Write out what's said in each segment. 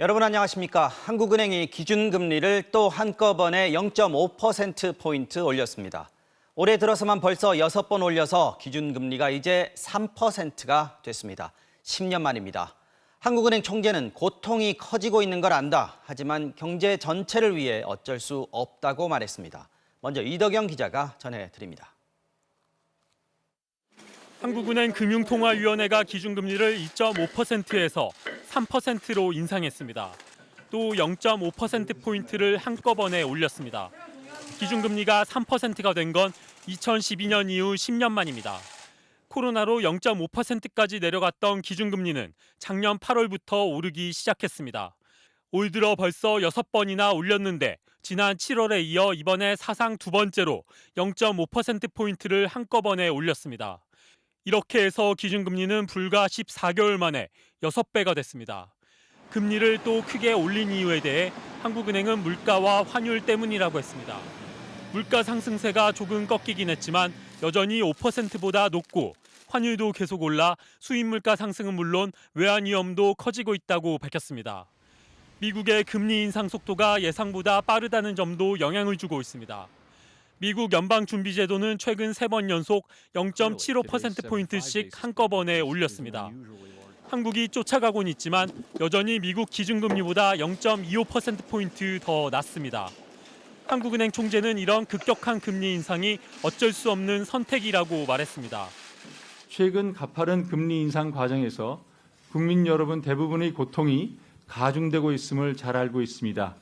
여러분 안녕하십니까? 한국은행이 기준금리를 또 한꺼번에 0.5%포인트 올렸습니다. 올해 들어서만 벌써 6번 올려서 기준금리가 이제 3%가 됐습니다. 10년 만입니다. 한국은행 총재는 고통이 커지고 있는 걸 안다. 하지만 경제 전체를 위해 어쩔 수 없다고 말했습니다. 먼저 이덕영 기자가 전해드립니다. 한국은행 금융통화위원회가 기준금리를 2.5%에서 3%로 인상했습니다. 또 0.5%포인트를 한꺼번에 올렸습니다. 기준금리가 3%가 된 건 2012년 이후 10년 만입니다. 코로나로 0.5%까지 내려갔던 기준금리는 작년 8월부터 오르기 시작했습니다. 올 들어 벌써 6번이나 올렸는데 지난 7월에 이어 이번에 사상 두 번째로 0.5%포인트를 한꺼번에 올렸습니다. 이렇게 해서 기준금리는 불과 14개월 만에 6배가 됐습니다. 금리를 또 크게 올린 이유에 대해 한국은행은 물가와 환율 때문이라고 했습니다. 물가 상승세가 조금 꺾이긴 했지만 여전히 5%보다 높고 환율도 계속 올라 수입 물가 상승은 물론 외환 위험도 커지고 있다고 밝혔습니다. 미국의 금리 인상 속도가 예상보다 빠르다는 점도 영향을 주고 있습니다. 미국 연방준비제도는 최근 3번 연속 0.75%포인트씩 한꺼번에 올렸습니다. 한국이 쫓아가곤 있지만 여전히 미국 기준금리보다 0.25%포인트 더 낮습니다. 한국은행 총재는 이런 급격한 금리 인상이 어쩔 수 없는 선택이라고 말했습니다. 최근 가파른 금리 인상 과정에서 국민 여러분 대부분의 고통이 가중되고 있음을 잘 알고 있습니다.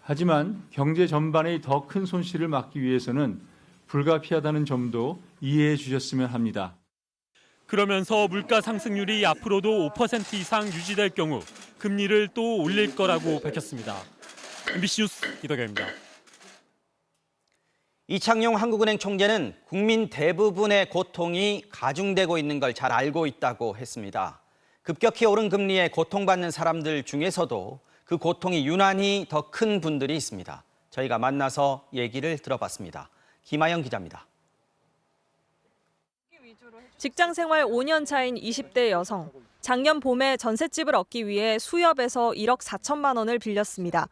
하지만 경제 전반의 더 큰 손실을 막기 위해서는 불가피하다는 점도 이해해 주셨으면 합니다. 그러면서 물가 상승률이 앞으로도 5% 이상 유지될 경우 금리를 또 올릴 거라고 밝혔습니다. MBC 뉴스 이덕영입니다. 이창용 한국은행 총재는 국민 대부분의 고통이 가중되고 있는 걸 잘 알고 있다고 했습니다. 급격히 오른 금리에 고통받는 사람들 중에서도 그 고통이 유난히 더 큰 분들이 있습니다. 저희가 만나서 얘기를 들어봤습니다. 김아영 기자입니다. 직장 생활 5년 차인 20대 여성. 작년 봄에 전셋집을 얻기 위해 수협에서 1억 4천만 원을 빌렸습니다.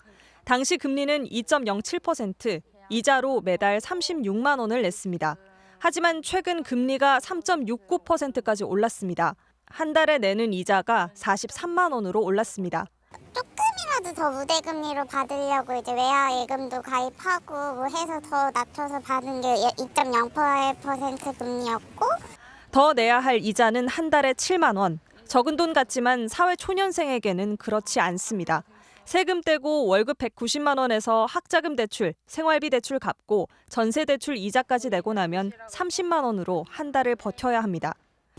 당시 금리는 2.07%, 이자로 매달 36만 원을 냈습니다. 하지만 최근 금리가 3.69%까지 올랐습니다. 한 달에 내는 이자가 43만 원으로 올랐습니다. 조금이라도 더 우대금리로 받으려고 이제 외화 예금도 가입하고 뭐 해서 더 낮춰서 받은 게 2.08% 금리였고 더 내야 할 이자는 한 달에 7만 원. 적은 돈 같지만 사회 초년생에게는 그렇지 않습니다. 세금 떼고 월급 190만 원에서 학자금 대출, 생활비 대출 갚고 전세 대출 이자까지 내고 나면 30만 원으로 한 달을 버텨야 합니다.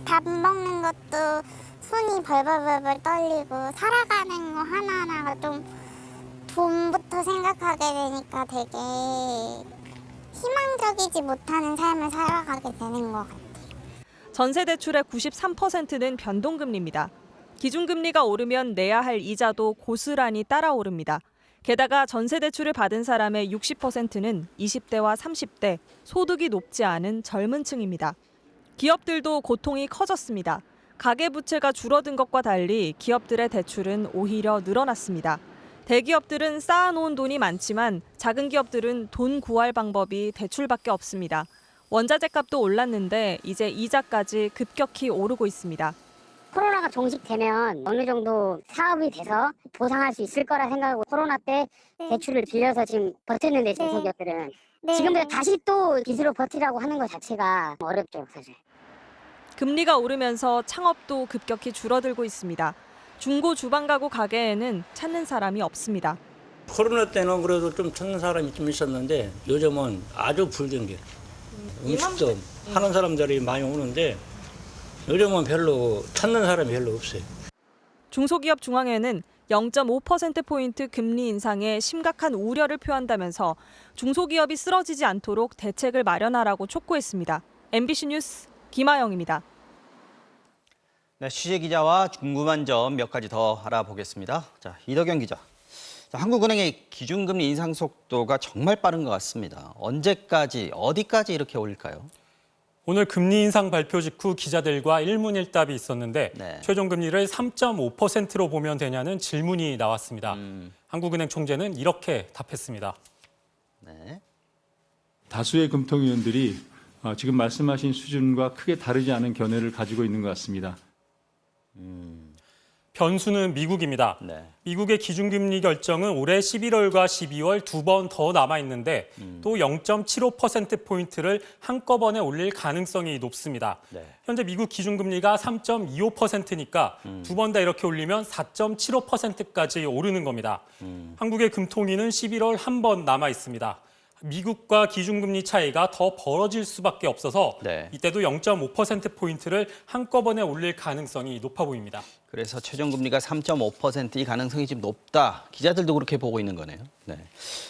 밥 먹는 것도 손이 벌벌벌 떨리고 살아가는 거 하나하나가 좀 돈부터 생각하게 되니까 되게 희망적이지 못하는 삶을 살아가게 되는 것 같아요. 전세 대출의 93%는 변동금리입니다. 기준금리가 오르면 내야 할 이자도 고스란히 따라 오릅니다. 게다가 전세 대출을 받은 사람의 60%는 20대와 30대, 소득이 높지 않은 젊은 층입니다. 기업들도 고통이 커졌습니다. 가계부채가 줄어든 것과 달리 기업들의 대출은 오히려 늘어났습니다. 대기업들은 쌓아놓은 돈이 많지만 작은 기업들은 돈 구할 방법이 대출밖에 없습니다. 원자재 값도 올랐는데 이제 이자까지 급격히 오르고 있습니다. 코로나가 종식되면 어느 정도 사업이 돼서 보상할 수 있을 거라 생각하고 코로나 때 대출을 빌려서 지금 버텼는데 중소기업들은 지금부터 다시 또 빚으로 버티라고 하는 것 자체가 어렵죠, 사실. 금리가 오르면서 창업도 급격히 줄어들고 있습니다. 중고 주방가구 가게에는 찾는 사람이 없습니다. 코로나 때는 그래도 좀 찾는 사람이 좀 있었는데 요즘은 아주 불경기. 음식도 하는 사람들이 많이 오는데 요즘은 별로 찾는 사람이 별로 없어요. 중소기업 중앙회는 0.5%포인트 금리 인상에 심각한 우려를 표한다면서 중소기업이 쓰러지지 않도록 대책을 마련하라고 촉구했습니다. MBC 뉴스 김아영입니다. 네, 취재 기자와 궁금한 점 몇 가지 더 알아보겠습니다. 자, 이덕영 기자. 한국은행의 기준금리 인상 속도가 정말 빠른 것 같습니다. 언제까지, 어디까지 이렇게 올릴까요? 오늘 금리 인상 발표 직후 기자들과 일문일답이 있었는데 네. 최종 금리를 3.5%로 보면 되냐는 질문이 나왔습니다. 한국은행 총재는 이렇게 답했습니다. 네. 다수의 금통위원들이 지금 말씀하신 수준과 크게 다르지 않은 견해를 가지고 있는 것 같습니다. 변수는 미국입니다. 네. 미국의 기준금리 결정은 올해 11월과 12월 두 번 더 남아 있는데 또 0.75%포인트를 한꺼번에 올릴 가능성이 높습니다. 네. 현재 미국 기준금리가 3.25%니까 두 번 다 이렇게 올리면 4.75%까지 오르는 겁니다. 한국의 금통위는 11월 한 번 남아 있습니다. 미국과 기준금리 차이가 더 벌어질 수밖에 없어서 네. 이때도 0.5%포인트를 한꺼번에 올릴 가능성이 높아 보입니다. 그래서 최종 금리가 3.5%이 가능성이 좀 높다. 기자들도 그렇게 보고 있는 거네요. 네.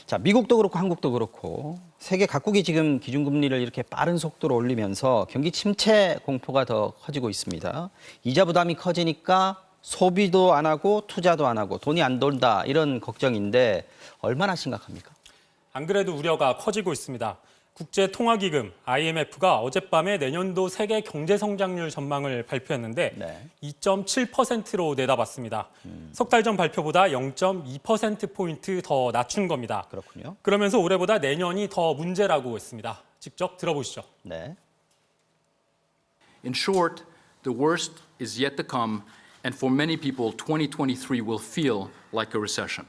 자, 미국도 그렇고 한국도 그렇고 세계 각국이 지금 기준금리를 이렇게 빠른 속도로 올리면서 경기 침체 공포가 더 커지고 있습니다. 이자 부담이 커지니까 소비도 안 하고 투자도 안 하고 돈이 안 돈다 이런 걱정인데 얼마나 심각합니까? 안 그래도 우려가 커지고 있습니다. 국제통화기금 IMF가 어젯밤에 내년도 세계 경제성장률 전망을 발표했는데 네. 2.7%로 내다봤습니다. 석 달 전 발표보다 0.2%포인트 더 낮춘 겁니다. 그렇군요. 그러면서 올해보다 내년이 더 문제라고 했습니다. 직접 들어보시죠. 네. In short, the worst is yet to come, and for many people, 2023 will feel like a recession.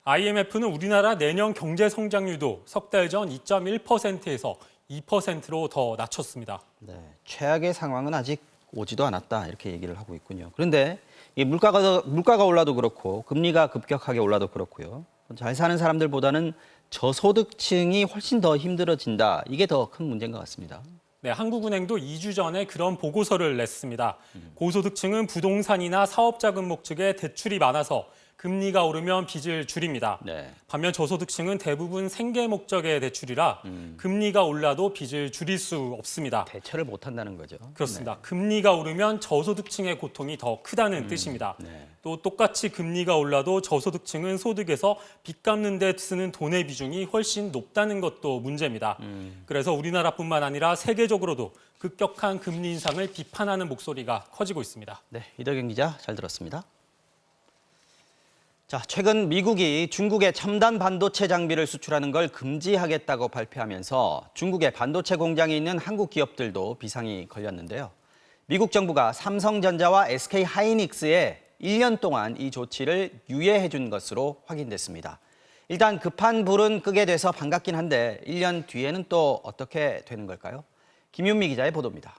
IMF는 우리나라 내년 경제 성장률도 석 달 전 2.1%에서 2%로 더 낮췄습니다. 네, 최악의 상황은 아직 오지도 않았다 이렇게 얘기를 하고 있군요. 그런데 이 물가가 올라도 그렇고 금리가 급격하게 올라도 그렇고요. 잘 사는 사람들보다는 저소득층이 훨씬 더 힘들어진다. 이게 더 큰 문제인 것 같습니다. 네, 한국은행도 2주 전에 그런 보고서를 냈습니다. 고소득층은 부동산이나 사업자금 목적에 대출이 많아서 금리가 오르면 빚을 줄입니다. 네. 반면 저소득층은 대부분 생계 목적의 대출이라 금리가 올라도 빚을 줄일 수 없습니다. 대처를 못 한다는 거죠. 그렇습니다. 금리가 오르면 저소득층의 고통이 더 크다는 뜻입니다. 네. 또 똑같이 금리가 올라도 저소득층은 소득에서 빚 갚는 데 쓰는 돈의 비중이 훨씬 높다는 것도 문제입니다. 그래서 우리나라뿐만 아니라 세계적으로도 급격한 금리 인상을 비판하는 목소리가 커지고 있습니다. 네, 이덕영 기자 잘 들었습니다. 자, 최근 미국이 중국에 첨단 반도체 장비를 수출하는 걸 금지하겠다고 발표하면서 중국의 반도체 공장이 있는 한국 기업들도 비상이 걸렸는데요. 미국 정부가 삼성전자와 SK하이닉스에 1년 동안 이 조치를 유예해 준 것으로 확인됐습니다. 일단 급한 불은 끄게 돼서 반갑긴 한데 1년 뒤에는 또 어떻게 되는 걸까요? 김윤미 기자의 보도입니다.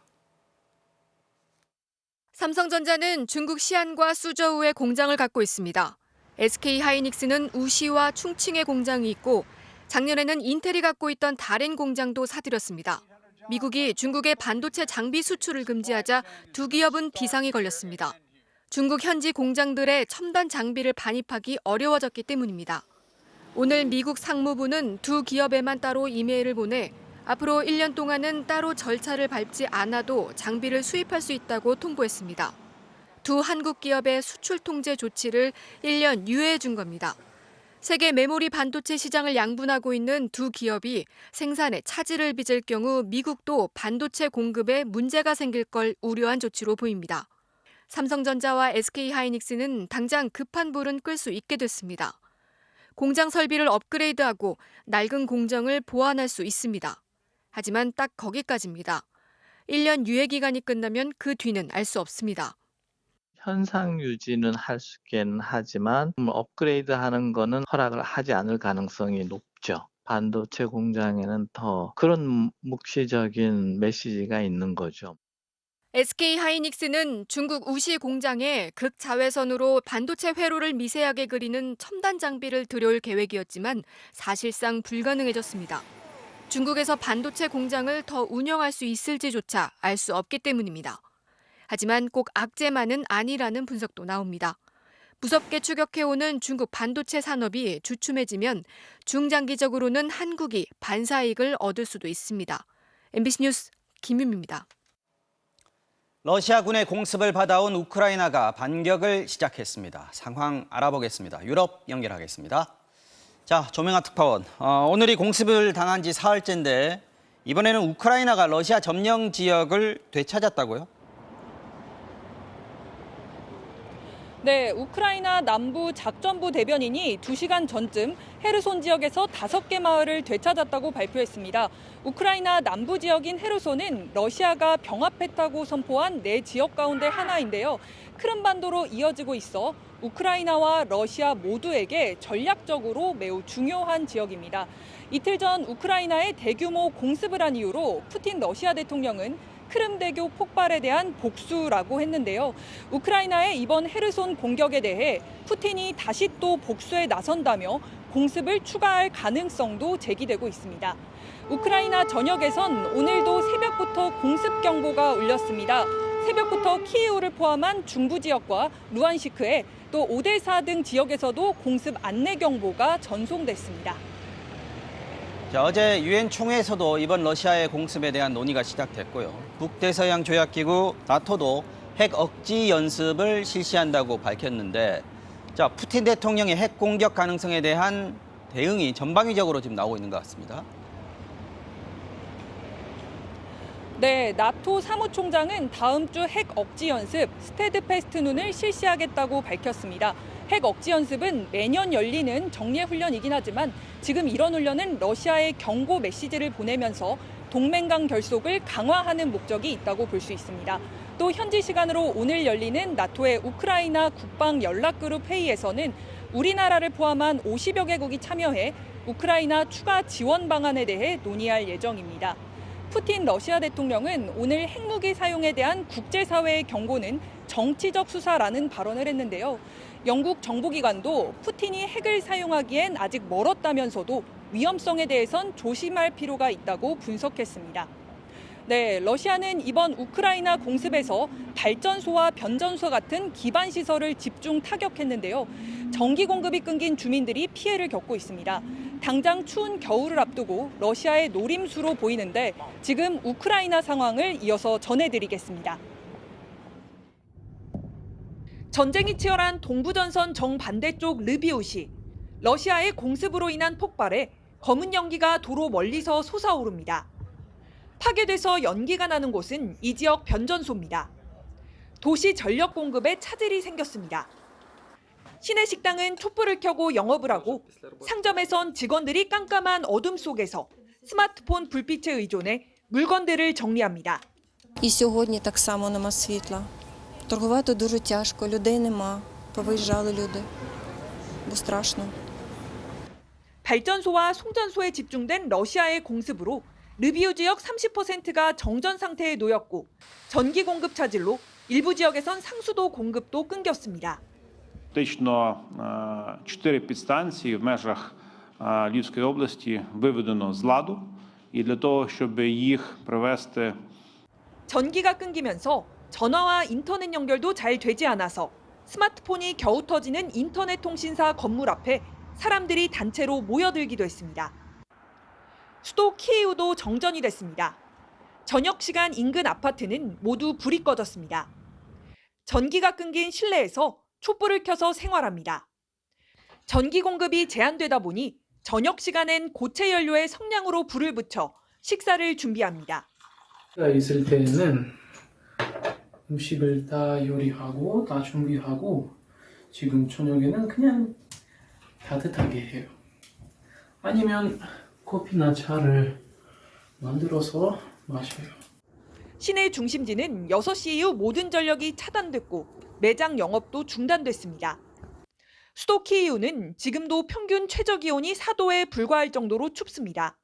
삼성전자는 중국 시안과 수저우에 공장을 갖고 있습니다. SK하이닉스는 우시와 충칭에 공장이 있고 작년에는 인텔이 갖고 있던 다롄 공장도 사들였습니다. 미국이 중국의 반도체 장비 수출을 금지하자 두 기업은 비상이 걸렸습니다. 중국 현지 공장들의 첨단 장비를 반입하기 어려워졌기 때문입니다. 오늘 미국 상무부는 두 기업에만 따로 이메일을 보내 앞으로 1년 동안은 따로 절차를 밟지 않아도 장비를 수입할 수 있다고 통보했습니다. 두 한국 기업의 수출 통제 조치를 1년 유예해 준 겁니다. 세계 메모리 반도체 시장을 양분하고 있는 두 기업이 생산에 차질을 빚을 경우 미국도 반도체 공급에 문제가 생길 걸 우려한 조치로 보입니다. 삼성전자와 SK하이닉스는 당장 급한 불은 끌 수 있게 됐습니다. 공장 설비를 업그레이드하고 낡은 공정을 보완할 수 있습니다. 하지만 딱 거기까지입니다. 1년 유예 기간이 끝나면 그 뒤는 알 수 없습니다. 현상 유지는 할 수 있긴 하지만 업그레이드 하는 거는 허락을 하지 않을 가능성이 높죠. 반도체 공장에는 더 그런 묵시적인 메시지가 있는 거죠. SK하이닉스는 중국 우시 공장에 극자외선으로 반도체 회로를 미세하게 그리는 첨단 장비를 들여올 계획이었지만 사실상 불가능해졌습니다. 중국에서 반도체 공장을 더 운영할 수 있을지조차 알 수 없기 때문입니다. 하지만 꼭 악재만은 아니라는 분석도 나옵니다. 무섭게 추격해오는 중국 반도체 산업이 주춤해지면 중장기적으로는 한국이 반사이익을 얻을 수도 있습니다. MBC 뉴스 김윤미입니다. 러시아군의 공습을 받아온 우크라이나가 반격을 시작했습니다. 상황 알아보겠습니다. 유럽 연결하겠습니다. 자, 조명아 특파원. 오늘이 공습을 당한 지 사흘째인데 이번에는 우크라이나가 러시아 점령 지역을 되찾았다고요? 네, 우크라이나 남부 작전부 대변인이 2시간 전쯤 헤르손 지역에서 5개 마을을 되찾았다고 발표했습니다. 우크라이나 남부 지역인 헤르손은 러시아가 병합했다고 선포한 4지역 가운데 하나인데요. 크림반도로 이어지고 있어 우크라이나와 러시아 모두에게 전략적으로 매우 중요한 지역입니다. 이틀 전 우크라이나의 대규모 공습을 한 이유로 푸틴 러시아 대통령은 크림대교 폭발에 대한 복수라고 했는데요. 우크라이나의 이번 헤르손 공격에 대해 푸틴이 다시 또 복수에 나선다며 공습을 추가할 가능성도 제기되고 있습니다. 우크라이나 전역에선 오늘도 새벽부터 공습 경보가 울렸습니다. 새벽부터 키이우를 포함한 중부 지역과 루안시크에 또 오데사 등 지역에서도 공습 안내 경보가 전송됐습니다. 자, 어제 유엔 총회에서도 이번 러시아의 공습에 대한 논의가 시작됐고요. 북대서양 조약기구 나토도 핵 억지 연습을 실시한다고 밝혔는데, 자, 푸틴 대통령의 핵 공격 가능성에 대한 대응이 전방위적으로 지금 나오고 있는 것 같습니다. 네, 나토 사무총장은 다음 주 핵 억지 연습 스테드페스트눈을 실시하겠다고 밝혔습니다. 핵 억지 연습은 매년 열리는 정례 훈련이긴 하지만 지금 이런 훈련은 러시아에 경고 메시지를 보내면서 동맹 간 결속을 강화하는 목적이 있다고 볼 수 있습니다. 또 현지 시간으로 오늘 열리는 나토의 우크라이나 국방 연락그룹 회의에서는 우리나라를 포함한 50여 개국이 참여해 우크라이나 추가 지원 방안에 대해 논의할 예정입니다. 푸틴 러시아 대통령은 오늘 핵무기 사용에 대한 국제사회의 경고는 정치적 수사라는 발언을 했는데요. 영국 정보기관도 푸틴이 핵을 사용하기엔 아직 멀었다면서도 위험성에 대해선 조심할 필요가 있다고 분석했습니다. 네, 러시아는 이번 우크라이나 공습에서 발전소와 변전소 같은 기반 시설을 집중 타격했는데요. 전기 공급이 끊긴 주민들이 피해를 겪고 있습니다. 당장 추운 겨울을 앞두고 러시아의 노림수로 보이는데 지금 우크라이나 상황을 이어서 전해드리겠습니다. 전쟁이 치열한 동부전선 정반대쪽 르비우시. 러시아의 공습으로 인한 폭발에 검은 연기가 도로 멀리서 솟아오릅니다. 파괴돼서 연기가 나는 곳은 이 지역 변전소입니다. 도시 전력 공급에 차질이 생겼습니다. 시내 식당은 촛불을 켜고 영업을 하고 상점에선 직원들이 깜깜한 어둠 속에서 스마트폰 불빛에 의존해 물건들을 정리합니다. І сьогодні так само нема світла. Торгувати дуже тяжко, людей нема. Повиїжджали люди, бо страшно. 발전소와 송전소에 집중된 러시아의 공습으로 르비우 지역 30%가 정전 상태에 놓였고 전기 공급 차질로 일부 지역에선 상수도 공급도 끊겼습니다. Фактично 4 підстанції в межах Львівської області виведено з ладу, і для того, щоб їх привести. 전기가 끊기면서 전화와 인터넷 연결도 잘 되지 않아서 스마트폰이 겨우 터지는 인터넷 통신사 건물 앞에 사람들이 단체로 모여들기도 했습니다. 수도 키이우도 정전이 됐습니다. 저녁 시간 인근 아파트는 모두 불이 꺼졌습니다. 전기가 끊긴 실내에서 촛불을 켜서 생활합니다. 전기 공급이 제한되다 보니 저녁 시간엔 고체 연료에 성냥으로 불을 붙여 식사를 준비합니다. 있을 때는 음식을 다 요리하고 다 준비하고 지금 저녁에는 그냥 따뜻하게 해요. 아니면 커피나 차를 만들어서 마셔요. 시내 중심지는 6시 이후 모든 전력이 차단됐고 매장 영업도 중단됐습니다. 수도 키이우는 지금도 평균 최저 기온이 4도에 불과할 정도로 춥습니다.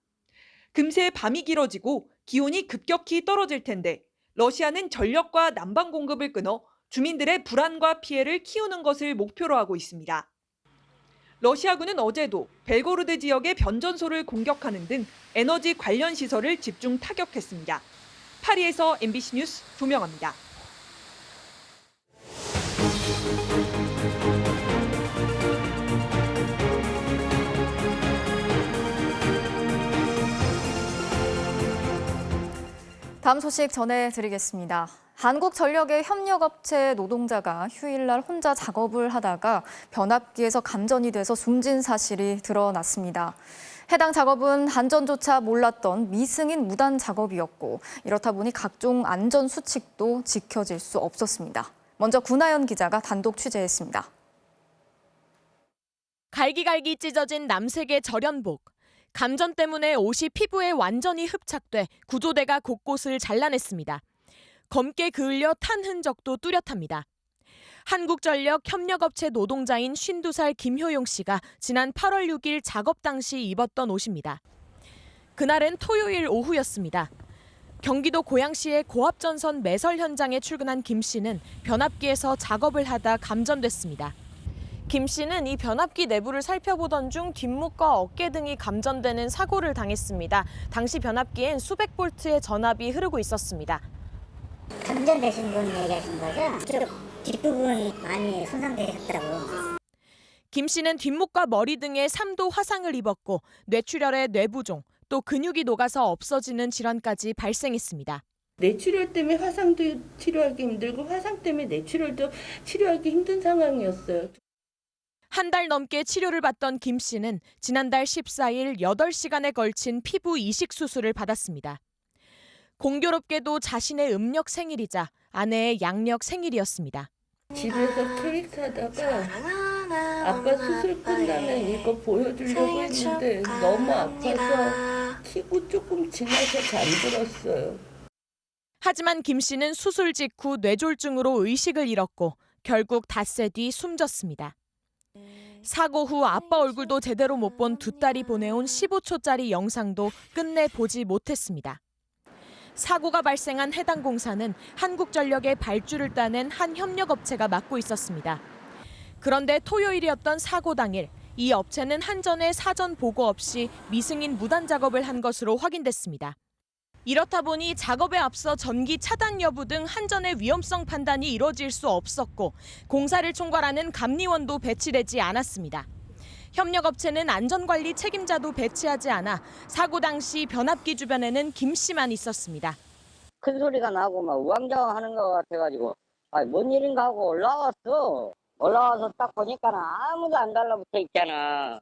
금세 밤이 길어지고 기온이 급격히 떨어질 텐데 러시아는 전력과 난방 공급을 끊어 주민들의 불안과 피해를 키우는 것을 목표로 하고 있습니다. 러시아군은 어제도 벨고르드 지역의 변전소를 공격하는 등 에너지 관련 시설을 집중 타격했습니다. 파리에서 MBC 뉴스 조명아입니다. 다음 소식 전해드리겠습니다. 한국전력의 협력업체 노동자가 휴일날 혼자 작업을 하다가 변압기에서 감전이 돼서 숨진 사실이 드러났습니다. 해당 작업은 안전조차 몰랐던 미승인 무단 작업이었고 이렇다 보니 각종 안전 수칙도 지켜질 수 없었습니다. 먼저 구나연 기자가 단독 취재했습니다. 갈기갈기 찢어진 남색의 절연복. 감전 때문에 옷이 피부에 완전히 흡착돼 구조대가 곳곳을 잘라냈습니다. 검게 그을려 탄 흔적도 뚜렷합니다. 한국전력 협력업체 노동자인 52살 김효용 씨가 지난 8월 6일 작업 당시 입었던 옷입니다. 그날은 토요일 오후였습니다. 경기도 고양시의 고압전선 매설 현장에 출근한 김 씨는 변압기에서 작업을 하다 감전됐습니다. 김 씨는 이 변압기 내부를 살펴보던 중 뒷목과 어깨 등이 감전되는 사고를 당했습니다. 당시 변압기엔 수백 볼트의 전압이 흐르고 있었습니다. 감전되신 분 얘기하신 거죠? 뒷부분이 많이 손상되셨다고. 김 씨는 뒷목과 머리 등에 3도 화상을 입었고 뇌출혈에 뇌부종, 또 근육이 녹아서 없어지는 질환까지 발생했습니다. 뇌출혈 때문에 화상도 치료하기 힘들고 화상 때문에 뇌출혈도 치료하기 힘든 상황이었어요. 한 달 넘게 치료를 받던 김 씨는 지난달 14일 8시간에 걸친 피부 이식 수술을 받았습니다. 공교롭게도 자신의 음력 생일이자 아내의 양력 생일이었습니다. 집에서 케이크 사다가 아빠 수술 끝나면 이거 보여주려고 했는데 너무 아파서 키고 조금 지나서 잠들었어요. 하지만 김 씨는 수술 직후 뇌졸중으로 의식을 잃었고 결국 닷새 뒤 숨졌습니다. 사고 후 아빠 얼굴도 제대로 못 본 두 딸이 보내온 15초짜리 영상도 끝내 보지 못했습니다. 사고가 발생한 해당 공사는 한국전력의 발주를 따낸 한 협력업체가 맡고 있었습니다. 그런데 토요일이었던 사고 당일, 이 업체는 한전에 사전 보고 없이 미승인 무단 작업을 한 것으로 확인됐습니다. 이렇다 보니 작업에 앞서 전기 차단 여부 등 한전의 위험성 판단이 이뤄질 수 없었고 공사를 총괄하는 감리원도 배치되지 않았습니다. 협력업체는 안전관리 책임자도 배치하지 않아 사고 당시 변압기 주변에는 김 씨만 있었습니다. 큰 소리가 나고 막 우왕좌왕하는 것 같아가지고 뭔 일인가 하고 올라왔어. 올라와서 딱 보니까 아무도 안 달라붙어 있잖아.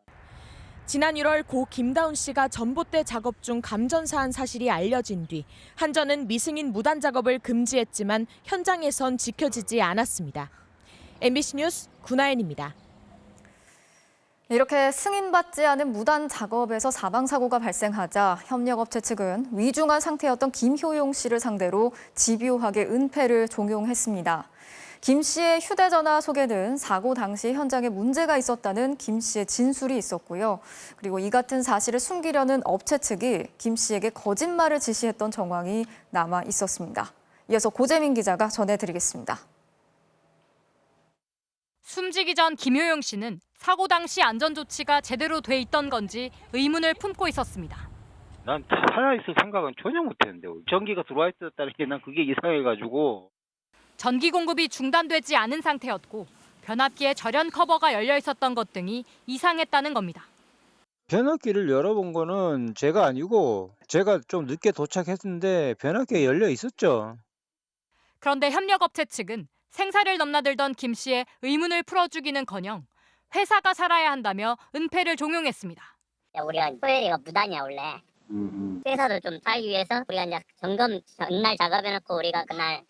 지난 1월 고 김다운 씨가 전봇대 작업 중 감전사한 사실이 알려진 뒤 한전은 미승인 무단 작업을 금지했지만 현장에선 지켜지지 않았습니다. MBC 뉴스 구나연입니다. 이렇게 승인받지 않은 무단 작업에서 사망사고가 발생하자 협력업체 측은 위중한 상태였던 김효용 씨를 상대로 집요하게 은폐를 종용했습니다. 김 씨의 휴대전화 속에는 사고 당시 현장에 문제가 있었다는 김 씨의 진술이 있었고요. 그리고 이 같은 사실을 숨기려는 업체 측이 김 씨에게 거짓말을 지시했던 정황이 남아 있었습니다. 이어서 고재민 기자가 전해드리겠습니다. 숨지기 전 김효용 씨는 사고 당시 안전조치가 제대로 돼 있던 건지 의문을 품고 있었습니다. 난 살아있을 생각은 전혀 못했는데 전기가 들어와 있었다는 게 난 그게 이상해가지고. 전기 공급이 중단되지 않은 상태였고 변압기에 절연 커버가 열려 있었던 것 등이 이상했다는 겁니다. 변압기를 열어본 거는 제가 아니고 제가 좀 늦게 도착했는데 변압기가 열려 있었죠. 그런데 협력업체 측은 생사를 넘나들던 김 씨의 의문을 풀어주기는커녕 회사가 살아야 한다며 은폐를 종용했습니다. 우리가 토요일이가 무단이야 원래. 회사도 좀 살기 위해서 우리가 이제 점검 전날 작업해놓고 우리가 그날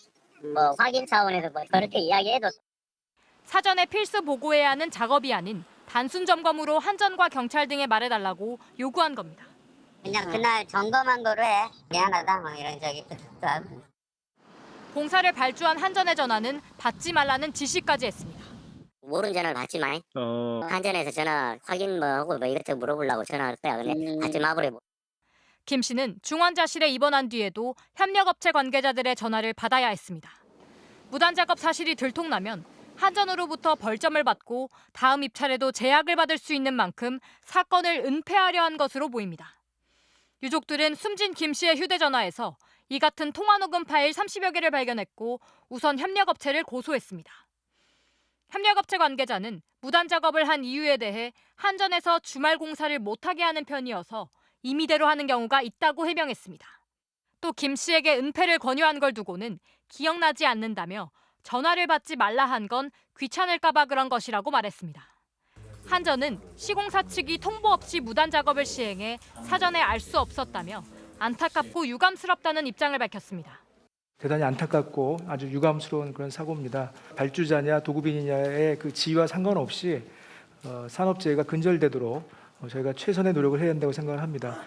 확인 차원에서 저렇게 이야기해도 사전에 필수 보고해야 하는 작업이 아닌 단순 점검으로 한전과 경찰 등에 말해달라고 요구한 겁니다. 그냥 그날 점검한 거로 해. 미안하다 이런 적이. 공사를 발주한 한전의 전화는 받지 말라는 지시까지 했습니다. 모르는 전화를 받지 마. 한전에서 전화 확인 하고 이것저것 물어보려고 전화할 거야. 근데 받지 마버려. 김 씨는 중환자실에 입원한 뒤에도 협력업체 관계자들의 전화를 받아야 했습니다. 무단 작업 사실이 들통나면 한전으로부터 벌점을 받고 다음 입찰에도 제약을 받을 수 있는 만큼 사건을 은폐하려 한 것으로 보입니다. 유족들은 숨진 김 씨의 휴대전화에서 이 같은 통화 녹음 파일 30여 개를 발견했고 우선 협력업체를 고소했습니다. 협력업체 관계자는 무단 작업을 한 이유에 대해 한전에서 주말 공사를 못하게 하는 편이어서 임의대로 하는 경우가 있다고 해명했습니다. 또 김 씨에게 은폐를 권유한 걸 두고는 기억나지 않는다며 전화를 받지 말라 한 건 귀찮을까 봐 그런 것이라고 말했습니다. 한전은 시공사 측이 통보 없이 무단 작업을 시행해 사전에 알 수 없었다며 안타깝고 유감스럽다는 입장을 밝혔습니다. 대단히 안타깝고 아주 유감스러운 그런 사고입니다. 발주자냐 도급인이냐의 그 지위와 상관없이 산업재해가 근절되도록 저희가 최선의 노력을 해야 한다고 생각을 합니다.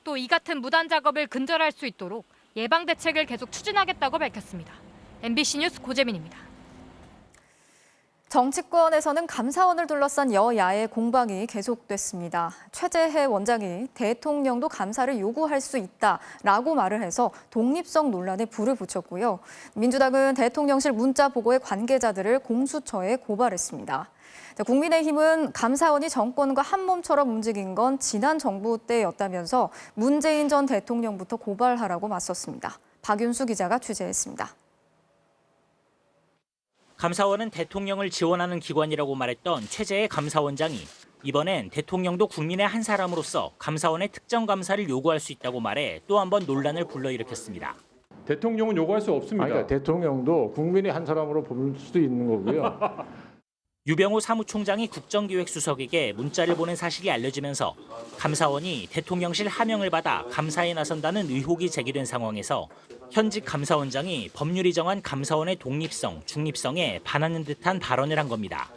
또 이 같은 무단 작업을 근절할 수 있도록 예방 대책을 계속 추진하겠다고 밝혔습니다. MBC 뉴스 고재민입니다. 정치권에서는 감사원을 둘러싼 여야의 공방이 계속됐습니다. 최재해 원장이 대통령도 감사를 요구할 수 있다라고 말을 해서 독립성 논란에 불을 붙였고요. 민주당은 대통령실 문자 보고의 관계자들을 공수처에 고발했습니다. 국민의힘은 감사원이 정권과 한 몸처럼 움직인 건 지난 정부 때였다면서 문재인 전 대통령부터 고발하라고 맞섰습니다. 박윤수 기자가 취재했습니다. 감사원은 대통령을 지원하는 기관이라고 말했던 최재해 감사원장이 이번엔 대통령도 국민의 한 사람으로서 감사원의 특정 감사를 요구할 수 있다고 말해 또 한 번 논란을 불러일으켰습니다. 대통령은 요구할 수 없습니다. 그러니까 대통령도 국민의 한 사람으로 볼 수도 있는 거고요. 유병호 사무총장이 국정기획수석에게 문자를 보낸 사실이 알려지면서 감사원이 대통령실 하명을 받아 감사에 나선다는 의혹이 제기된 상황에서 현직 감사원장이 법률이 정한 감사원의 독립성, 중립성에 반하는 듯한 발언을 한 겁니다.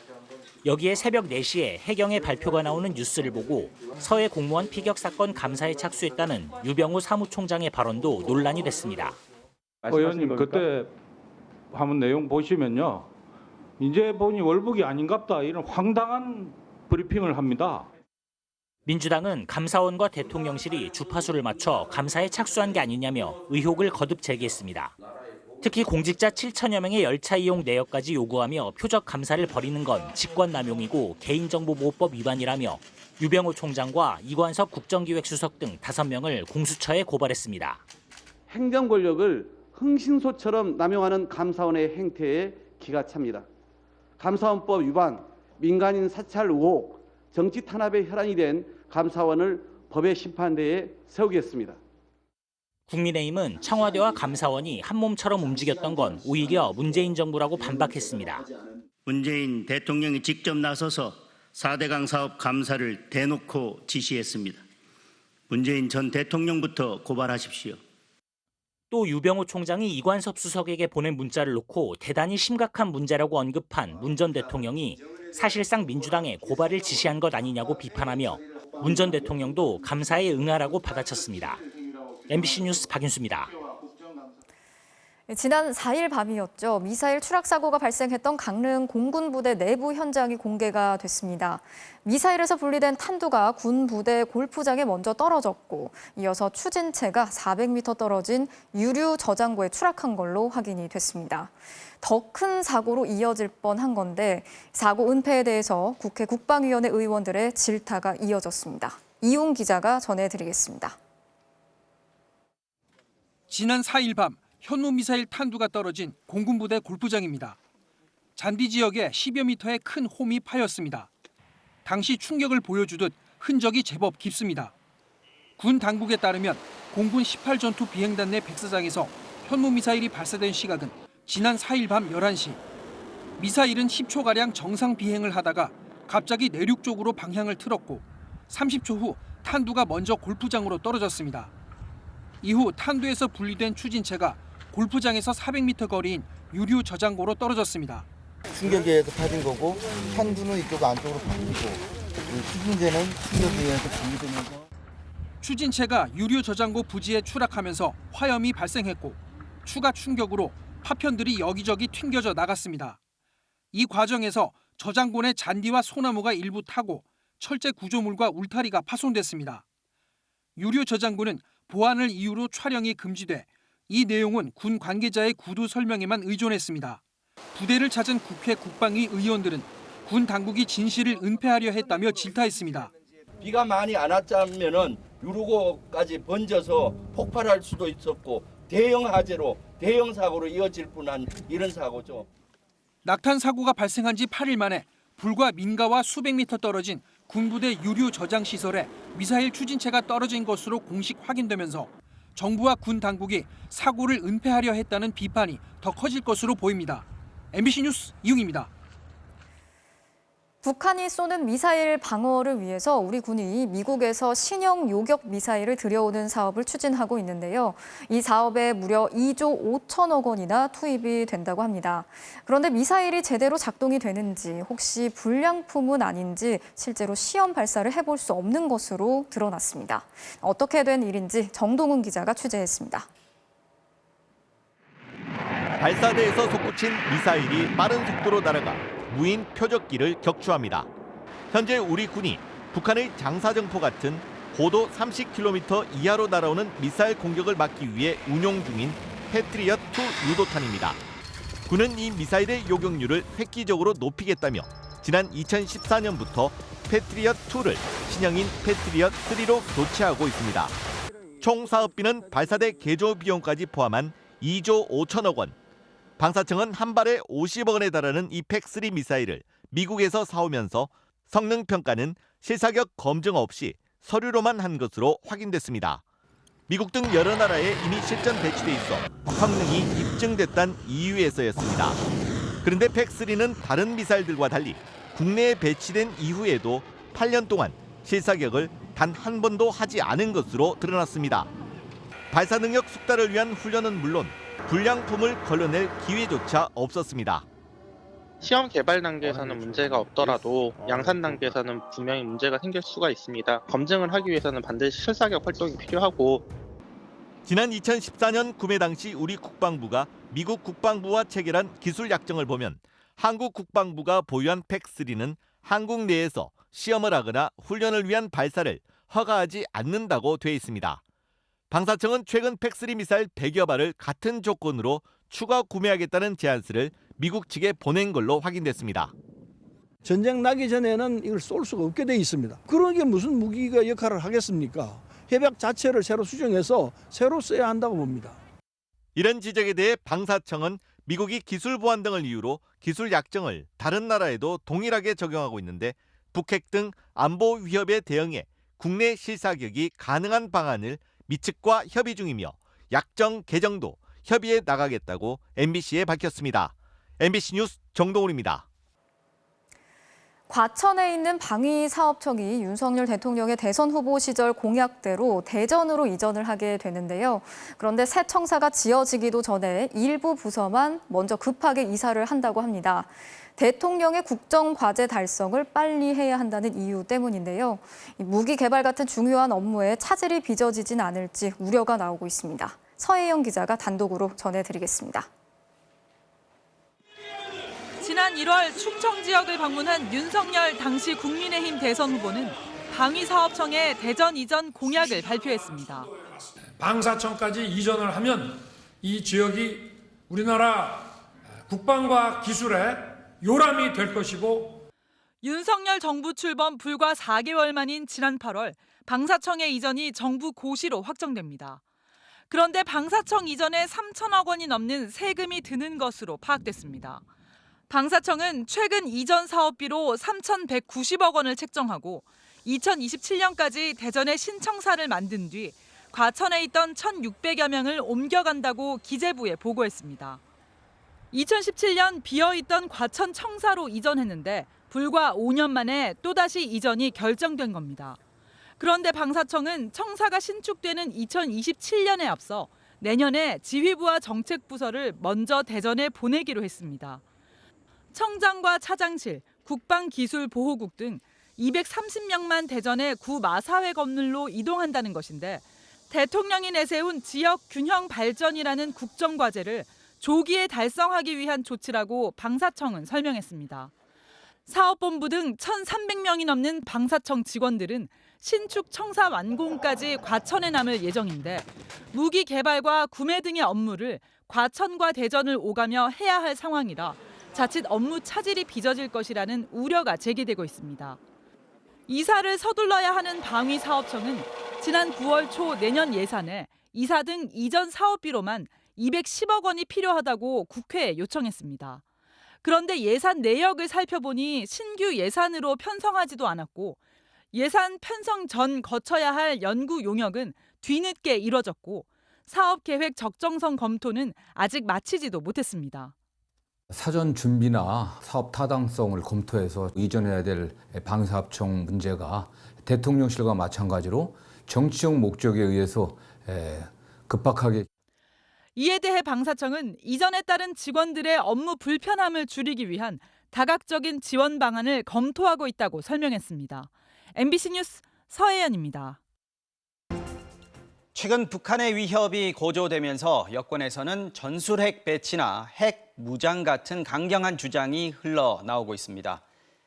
여기에 새벽 4시에 해경의 발표가 나오는 뉴스를 보고 서해 공무원 피격 사건 감사에 착수했다는 유병호 사무총장의 발언도 논란이 됐습니다. 의원님 그때 한번 내용 보시면요. 이제 보니 월북이 아닌갑다 이런 황당한 브리핑을 합니다. 민주당은 감사원과 대통령실이 주파수를 맞춰 감사에 착수한 게 아니냐며 의혹을 거듭 제기했습니다. 특히 공직자 7천여 명의 열차 이용 내역까지 요구하며 표적 감사를 벌이는 건 직권남용이고 개인정보보호법 위반이라며 유병호 총장과 이관석 국정기획수석 등 5명을 공수처에 고발했습니다. 행정 권력을 흥신소처럼 남용하는 감사원의 행태에 기가 찹니다. 감사원법 위반, 민간인 사찰 의혹, 정치 탄압에 혈안이 된 감사원을 법의 심판대에 세우겠습니다. 국민의힘은 청와대와 감사원이 한 몸처럼 움직였던 건 오히려 문재인 정부라고 반박했습니다. 문재인 대통령이 직접 나서서 4대강 사업 감사를 대놓고 지시했습니다. 문재인 전 대통령부터 고발하십시오. 또 유병호 총장이 이관섭 수석에게 보낸 문자를 놓고 대단히 심각한 문제라고 언급한 문 전 대통령이 사실상 민주당에 고발을 지시한 것 아니냐고 비판하며 문 전 대통령도 감사에 응하라고 받아쳤습니다. MBC 뉴스 박윤수입니다. 지난 4일 밤이었죠. 미사일 추락 사고가 발생했던 강릉 공군부대 내부 현장이 공개가 됐습니다. 미사일에서 분리된 탄두가 군 부대 골프장에 먼저 떨어졌고 이어서 추진체가 400m 떨어진 유류 저장고에 추락한 걸로 확인이 됐습니다. 더 큰 사고로 이어질 뻔한 건데 사고 은폐에 대해서 국회 국방위원회 의원들의 질타가 이어졌습니다. 이용 기자가 전해드리겠습니다. 지난 4일 밤 현무미사일 탄두가 떨어진 공군부대 골프장입니다. 잔디 지역에 10여 미터의 큰 홈이 파였습니다. 당시 충격을 보여주듯 흔적이 제법 깊습니다. 군 당국에 따르면 공군 18전투 비행단 내 백사장에서 현무미사일이 발사된 시각은 지난 4일 밤 11시. 미사일은 10초가량 정상 비행을 하다가 갑자기 내륙 쪽으로 방향을 틀었고 30초 후 탄두가 먼저 골프장으로 떨어졌습니다. 이후 탄두에서 분리된 추진체가 골프장에서 400m 거리인 유류 저장고로 떨어졌습니다. 충격에 의해서 파진 거고 탄두는 이쪽 안쪽으로 파지고 추진체는 충격에 의해서 분리되면서 추진체가 유류 저장고 부지에 추락하면서 화염이 발생했고 추가 충격으로 파편들이 여기저기 튕겨져 나갔습니다. 이 과정에서 저장고 내 잔디와 소나무가 일부 타고 철제 구조물과 울타리가 파손됐습니다. 유류 저장고는 보안을 이유로 촬영이 금지돼 이 내용은 군 관계자의 구두 설명에만 의존했습니다. 부대를 찾은 국회 국방위 의원들은 군 당국이 진실을 은폐하려 했다며 질타했습니다. 비가 많이 안 왔자면은 유로고까지 번져서 폭발할 수도 있었고 대형 화재로 대형 사고로 이어질 뻔한 이런 사고죠. 낙탄 사고가 발생한 지 8일 만에 불과 민가와 수백 미터 떨어진 군부대 유류 저장 시설에 미사일 추진체가 떨어진 것으로 공식 확인되면서 정부와 군 당국이 사고를 은폐하려 했다는 비판이 더 커질 것으로 보입니다. MBC 뉴스 이웅입니다. 북한이 쏘는 미사일 방어를 위해서 우리 군이 미국에서 신형 요격 미사일을 들여오는 사업을 추진하고 있는데요. 이 사업에 무려 2조 5천억 원이나 투입이 된다고 합니다. 그런데 미사일이 제대로 작동이 되는지, 혹시 불량품은 아닌지 실제로 시험 발사를 해볼 수 없는 것으로 드러났습니다. 어떻게 된 일인지 정동훈 기자가 취재했습니다. 발사대에서 솟구친 미사일이 빠른 속도로 날아가 무인 표적기를 격추합니다. 현재 우리 군이 북한의 장사정포 같은 고도 30km 이하로 날아오는 미사일 공격을 막기 위해 운용 중인 패트리엇2 유도탄입니다. 군은 이 미사일의 요격률을 획기적으로 높이겠다며 지난 2014년부터 패트리엇2를 신형인 패트리엇3로 교체하고 있습니다. 총 사업비는 발사대 개조 비용까지 포함한 2조 5천억 원. 방사청은 한 발에 50억 원에 달하는 이 팩3 미사일을 미국에서 사오면서 성능 평가는 실사격 검증 없이 서류로만 한 것으로 확인됐습니다. 미국 등 여러 나라에 이미 실전 배치돼 있어 성능이 입증됐다는 이유에서였습니다. 그런데 팩3는 다른 미사일들과 달리 국내에 배치된 이후에도 8년 동안 실사격을 단 한 번도 하지 않은 것으로 드러났습니다. 발사 능력 숙달을 위한 훈련은 물론 불량품을 걸러낼 기회조차 없었습니다. 시험 개발 단계에서는 문제가 없더라도 양산 단계에서는 분명히 문제가 생길 수가 있습니다. 검증을 하기 위해서는 반드시 실사격 활동이 필요하고, 지난 2014년 구매 당시 우리 국방부가 미국 국방부와 체결한 기술 약정을 보면 한국 국방부가 보유한 팩3는 한국 내에서 시험을 하거나 훈련을 위한 발사를 허가하지 않는다고 돼 있습니다. 방사청은 최근 팩3 미사일 100여 발을 같은 조건으로 추가 구매하겠다는 제안서를 미국 측에 보낸 걸로 확인됐습니다. 전쟁 나기 전에는 이걸 쏠 수가 없게 돼 있습니다. 그런 게 무슨 무기가 역할을 하겠습니까? 협약 자체를 새로 수정해서 새로 써야 한다고 봅니다. 이런 지적에 대해 방사청은 미국이 기술 보안 등을 이유로 기술 약정을 다른 나라에도 동일하게 적용하고 있는데 북핵 등 안보 위협에 대응해 국내 실사격이 가능한 방안을 미측과 협의 중이며 약정 개정도 협의해 나가겠다고 MBC에 밝혔습니다. MBC 뉴스 정동훈입니다. 과천에 있는 방위사업청이 윤석열 대통령의 대선 후보 시절 공약대로 대전으로 이전을 하게 되는데요. 그런데 새 청사가 지어지기도 전에 일부 부서만 먼저 급하게 이사를 한다고 합니다. 대통령의 국정과제 달성을 빨리 해야 한다는 이유 때문인데요. 무기 개발 같은 중요한 업무에 차질이 빚어지진 않을지 우려가 나오고 있습니다. 서혜영 기자가 단독으로 전해드리겠습니다. 지난 1월 충청 지역을 방문한 윤석열 당시 국민의힘 대선 후보는 방위사업청의 대전 이전 공약을 발표했습니다. 방사청까지 이전을 하면 이 지역이 우리나라 국방과 기술의 요람이 될 것이고, 윤석열 정부 출범 불과 4개월 만인 지난 8월 방사청의 이전이 정부 고시로 확정됩니다. 그런데 방사청 이전에 3천억 원이 넘는 세금이 드는 것으로 파악됐습니다. 방사청은 최근 이전 사업비로 3,190억 원을 책정하고 2027년까지 대전에 신청사를 만든 뒤 과천에 있던 1,600여 명을 옮겨간다고 기재부에 보고했습니다. 2017년 비어있던 과천 청사로 이전했는데 불과 5년 만에 또다시 이전이 결정된 겁니다. 그런데 방사청은 청사가 신축되는 2027년에 앞서 내년에 지휘부와 정책부서를 먼저 대전에 보내기로 했습니다. 청장과 차장실, 국방기술보호국 등 230명만 대전의 구마사회 건물로 이동한다는 것인데 대통령이 내세운 지역 균형 발전이라는 국정과제를 조기에 달성하기 위한 조치라고 방사청은 설명했습니다. 사업본부 등 1,300명이 넘는 방사청 직원들은 신축 청사 완공까지 과천에 남을 예정인데 무기 개발과 구매 등의 업무를 과천과 대전을 오가며 해야 할 상황이라 자칫 업무 차질이 빚어질 것이라는 우려가 제기되고 있습니다. 이사를 서둘러야 하는 방위사업청은 지난 9월 초 내년 예산에 이사 등 이전 사업비로만 210억 원이 필요하다고 국회에 요청했습니다. 그런데 예산 내역을 살펴보니 신규 예산으로 편성하지도 않았고 예산 편성 전 거쳐야 할 연구 용역은 뒤늦게 이뤄졌고 사업 계획 적정성 검토는 아직 마치지도 못했습니다. 사전 준비나 사업 타당성을 검토해서 이전해야 될 방사합청 문제가 대통령실과 마찬가지로 정치적 목적에 의해서 급박하게. 이에 대해 방사청은 이전에 따른 직원들의 업무 불편함을 줄이기 위한 다각적인 지원 방안을 검토하고 있다고 설명했습니다. MBC 뉴스 서혜연입니다. 최근 북한의 위협이 고조되면서 여권에서는 전술핵 배치나 핵 무장 같은 강경한 주장이 흘러나오고 있습니다.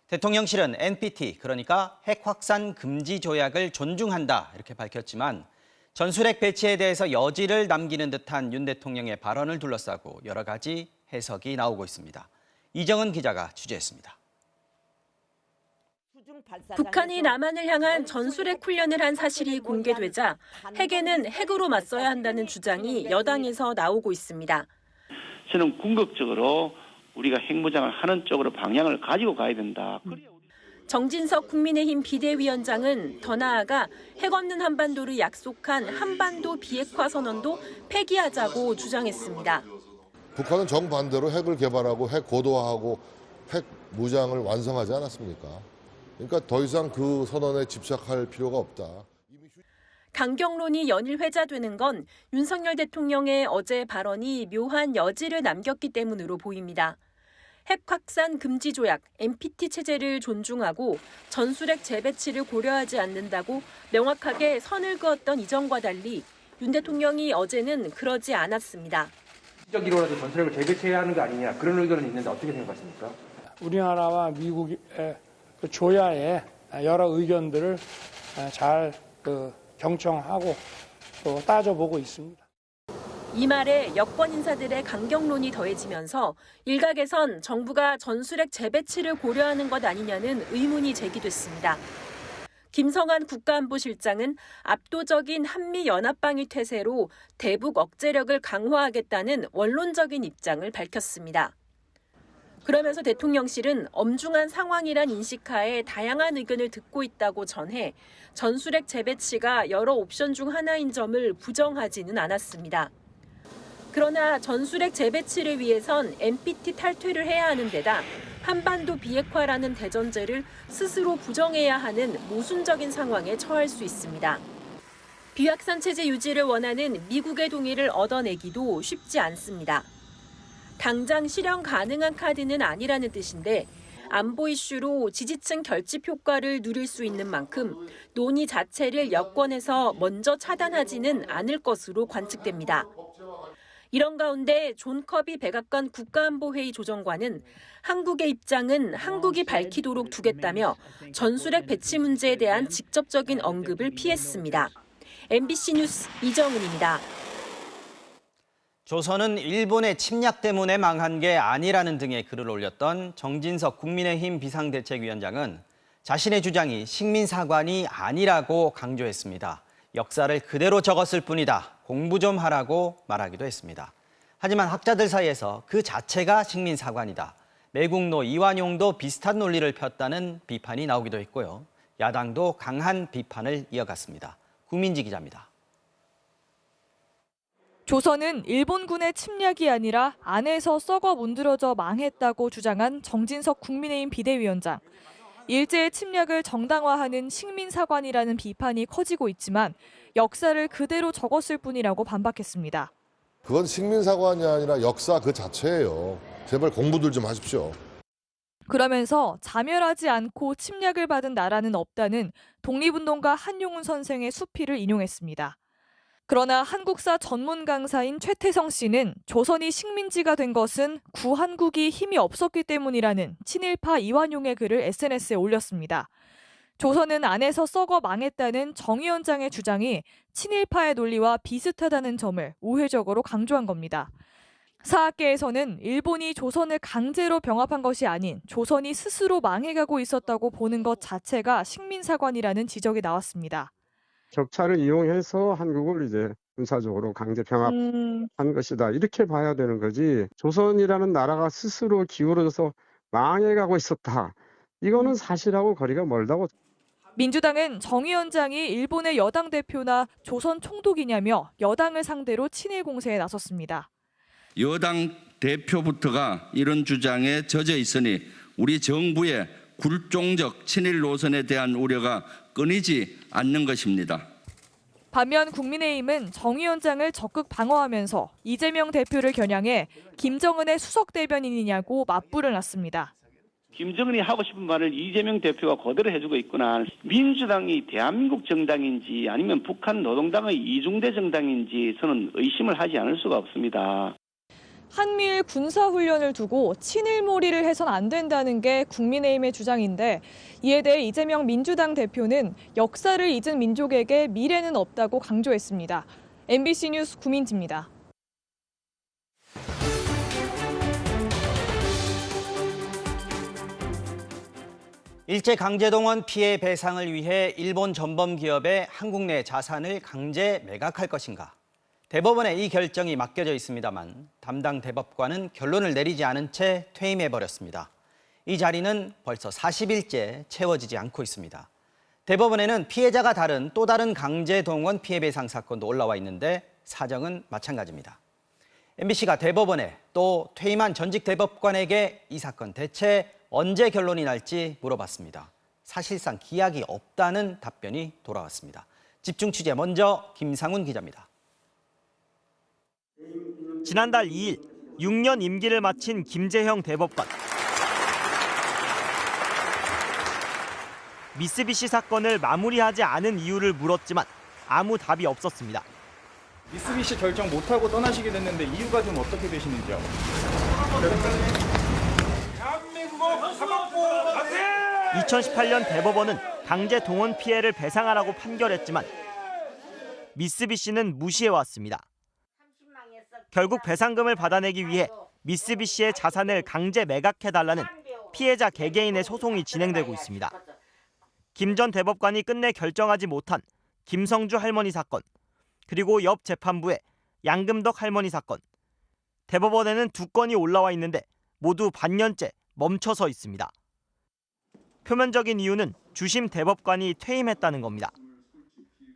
대통령실은 NPT, 그러니까 핵 확산 금지 조약을 존중한다 이렇게 밝혔지만 전술핵 배치에 대해서 여지를 남기는 듯한 윤 대통령의 발언을 둘러싸고 여러 가지 해석이 나오고 있습니다. 이정은 기자가 취재했습니다. 북한이 남한을 향한 전술핵 훈련을 한 사실이 공개되자 핵에는 핵으로 맞서야 한다는 주장이 여당에서 나오고 있습니다. 저는 궁극적으로 우리가 핵무장을 하는 쪽으로 방향을 가지고 가야 된다. 정진석 국민의힘 비대위원장은 더 나아가 핵 없는 한반도를 약속한 한반도 비핵화 선언도 폐기하자고 주장했습니다. 북한은 정반대로 핵을 개발하고 핵 고도화하고 핵 무장을 완성하지 않았습니까? 그러니까 더 이상 그 선언에 집착할 필요가 없다. 강경론이 연일 회자되는 건 윤석열 대통령의 어제 발언이 묘한 여지를 남겼기 때문으로 보입니다. 핵 확산 금지 조약, NPT 체제를 존중하고 전술핵 재배치를 고려하지 않는다고 명확하게 선을 그었던 이전과 달리 윤 대통령이 어제는 그러지 않았습니다. 적으로라도 전술핵을 재배치해야 하는 거 아니냐 그런 의견은 있는데 어떻게 생각하십니까? 우리나라와 미국의 조야의 여러 의견들을 잘 경청하고 또 따져보고 있습니다. 이 말에 여권 인사들의 강경론이 더해지면서 일각에선 정부가 전술핵 재배치를 고려하는 것 아니냐는 의문이 제기됐습니다. 김성한 국가안보실장은 압도적인 한미연합방위 태세로 대북 억제력을 강화하겠다는 원론적인 입장을 밝혔습니다. 그러면서 대통령실은 엄중한 상황이란 인식하에 다양한 의견을 듣고 있다고 전해 전술핵 재배치가 여러 옵션 중 하나인 점을 부정하지는 않았습니다. 그러나 전술핵 재배치를 위해선 NPT 탈퇴를 해야 하는 데다 한반도 비핵화라는 대전제를 스스로 부정해야 하는 모순적인 상황에 처할 수 있습니다. 비확산 체제 유지를 원하는 미국의 동의를 얻어내기도 쉽지 않습니다. 당장 실현 가능한 카드는 아니라는 뜻인데 안보 이슈로 지지층 결집 효과를 누릴 수 있는 만큼 논의 자체를 여권에서 먼저 차단하지는 않을 것으로 관측됩니다. 이런 가운데 존 커비 백악관 국가안보회의 조정관은 한국의 입장은 한국이 밝히도록 두겠다며 전술핵 배치 문제에 대한 직접적인 언급을 피했습니다. MBC 뉴스 이정은입니다. 조선은 일본의 침략 때문에 망한 게 아니라는 등의 글을 올렸던 정진석 국민의힘 비상대책위원장은 자신의 주장이 식민사관이 아니라고 강조했습니다. 역사를 그대로 적었을 뿐이다. 공부 좀 하라고 말하기도 했습니다. 하지만 학자들 사이에서 그 자체가 식민사관이다. 매국노 이완용도 비슷한 논리를 폈다는 비판이 나오기도 했고요. 야당도 강한 비판을 이어갔습니다. 구민지 기자입니다. 조선은 일본군의 침략이 아니라 안에서 썩어 문드러져 망했다고 주장한 정진석 국민의힘 비대위원장. 일제의 침략을 정당화하는 식민사관이라는 비판이 커지고 있지만 역사를 그대로 적었을 뿐이라고 반박했습니다. 그건 식민사관이 아니라 역사 그 자체예요. 제발 공부들 좀 하십시오. 그러면서 자멸하지 않고 침략을 받은 나라는 없다는 독립운동가 한용운 선생의 수필을 인용했습니다. 그러나 한국사 전문 강사인 최태성 씨는 조선이 식민지가 된 것은 구한국이 힘이 없었기 때문이라는 친일파 이완용의 글을 SNS에 올렸습니다. 조선은 안에서 썩어 망했다는 정 위원장의 주장이 친일파의 논리와 비슷하다는 점을 우회적으로 강조한 겁니다. 사학계에서는 일본이 조선을 강제로 병합한 것이 아닌 조선이 스스로 망해가고 있었다고 보는 것 자체가 식민사관이라는 지적이 나왔습니다. 격차를 이용해서 한국을 이제 군사적으로 강제 병합한 것이다. 이렇게 봐야 되는 거지. 조선이라는 나라가 스스로 기울어져서 망해가고 있었다. 이거는 사실하고 거리가 멀다고. 민주당은 정 위원장이 일본의 여당 대표나 조선 총독이냐며 여당을 상대로 친일 공세에 나섰습니다. 여당 대표부터가 이런 주장에 젖어 있으니 우리 정부의 굴종적 친일 노선에 대한 우려가 끊이지 않는 것입니다. 반면 국민의힘은 정 위원장을 적극 방어하면서 이재명 대표를 겨냥해 김정은의 수석 대변인이냐고 맞불을 놨습니다. 김정은이 하고 싶은 말을 이재명 대표가 그대로 해주고 있구나. 민주당이 대한민국 정당인지 아니면 북한 노동당의 이중대 정당인지 저는 의심을 하지 않을 수가 없습니다. 한미일 군사훈련을 두고 친일몰이를 해선 안 된다는 게 국민의힘의 주장인데 이에 대해 이재명 민주당 대표는 역사를 잊은 민족에게 미래는 없다고 강조했습니다. MBC 뉴스 구민지입니다. 일제강제동원 피해 배상을 위해 일본 전범 기업의 한국 내 자산을 강제 매각할 것인가? 대법원에 이 결정이 맡겨져 있습니다만 담당 대법관은 결론을 내리지 않은 채 퇴임해버렸습니다. 이 자리는 벌써 40일째 채워지지 않고 있습니다. 대법원에는 피해자가 다른 또 다른 강제동원 피해 배상 사건도 올라와 있는데 사정은 마찬가지입니다. MBC가 대법원에 또 퇴임한 전직 대법관에게 이 사건 대체 언제 결론이 날지 물어봤습니다. 사실상 기약이 없다는 답변이 돌아왔습니다. 집중 취재 먼저 김상훈 기자입니다. 지난달 2일 6년 임기를 마친 김재형 대법관. 미쓰비시 사건을 마무리하지 않은 이유를 물었지만 아무 답이 없었습니다. 미쓰비시 결정 못하고 떠나시게 됐는데 이유가 좀 어떻게 되시는지요? 2018년 대법원은 강제 동원 피해를 배상하라고 판결했지만 미쓰비시는 무시해왔습니다. 결국 배상금을 받아내기 위해 미쓰비시의 자산을 강제 매각해달라는 피해자 개개인의 소송이 진행되고 있습니다. 김 전 대법관이 끝내 결정하지 못한 김성주 할머니 사건, 그리고 옆 재판부의 양금덕 할머니 사건. 대법원에는 2건이 올라와 있는데 모두 반년째 멈춰서 있습니다. 표면적인 이유는 주심 대법관이 퇴임했다는 겁니다.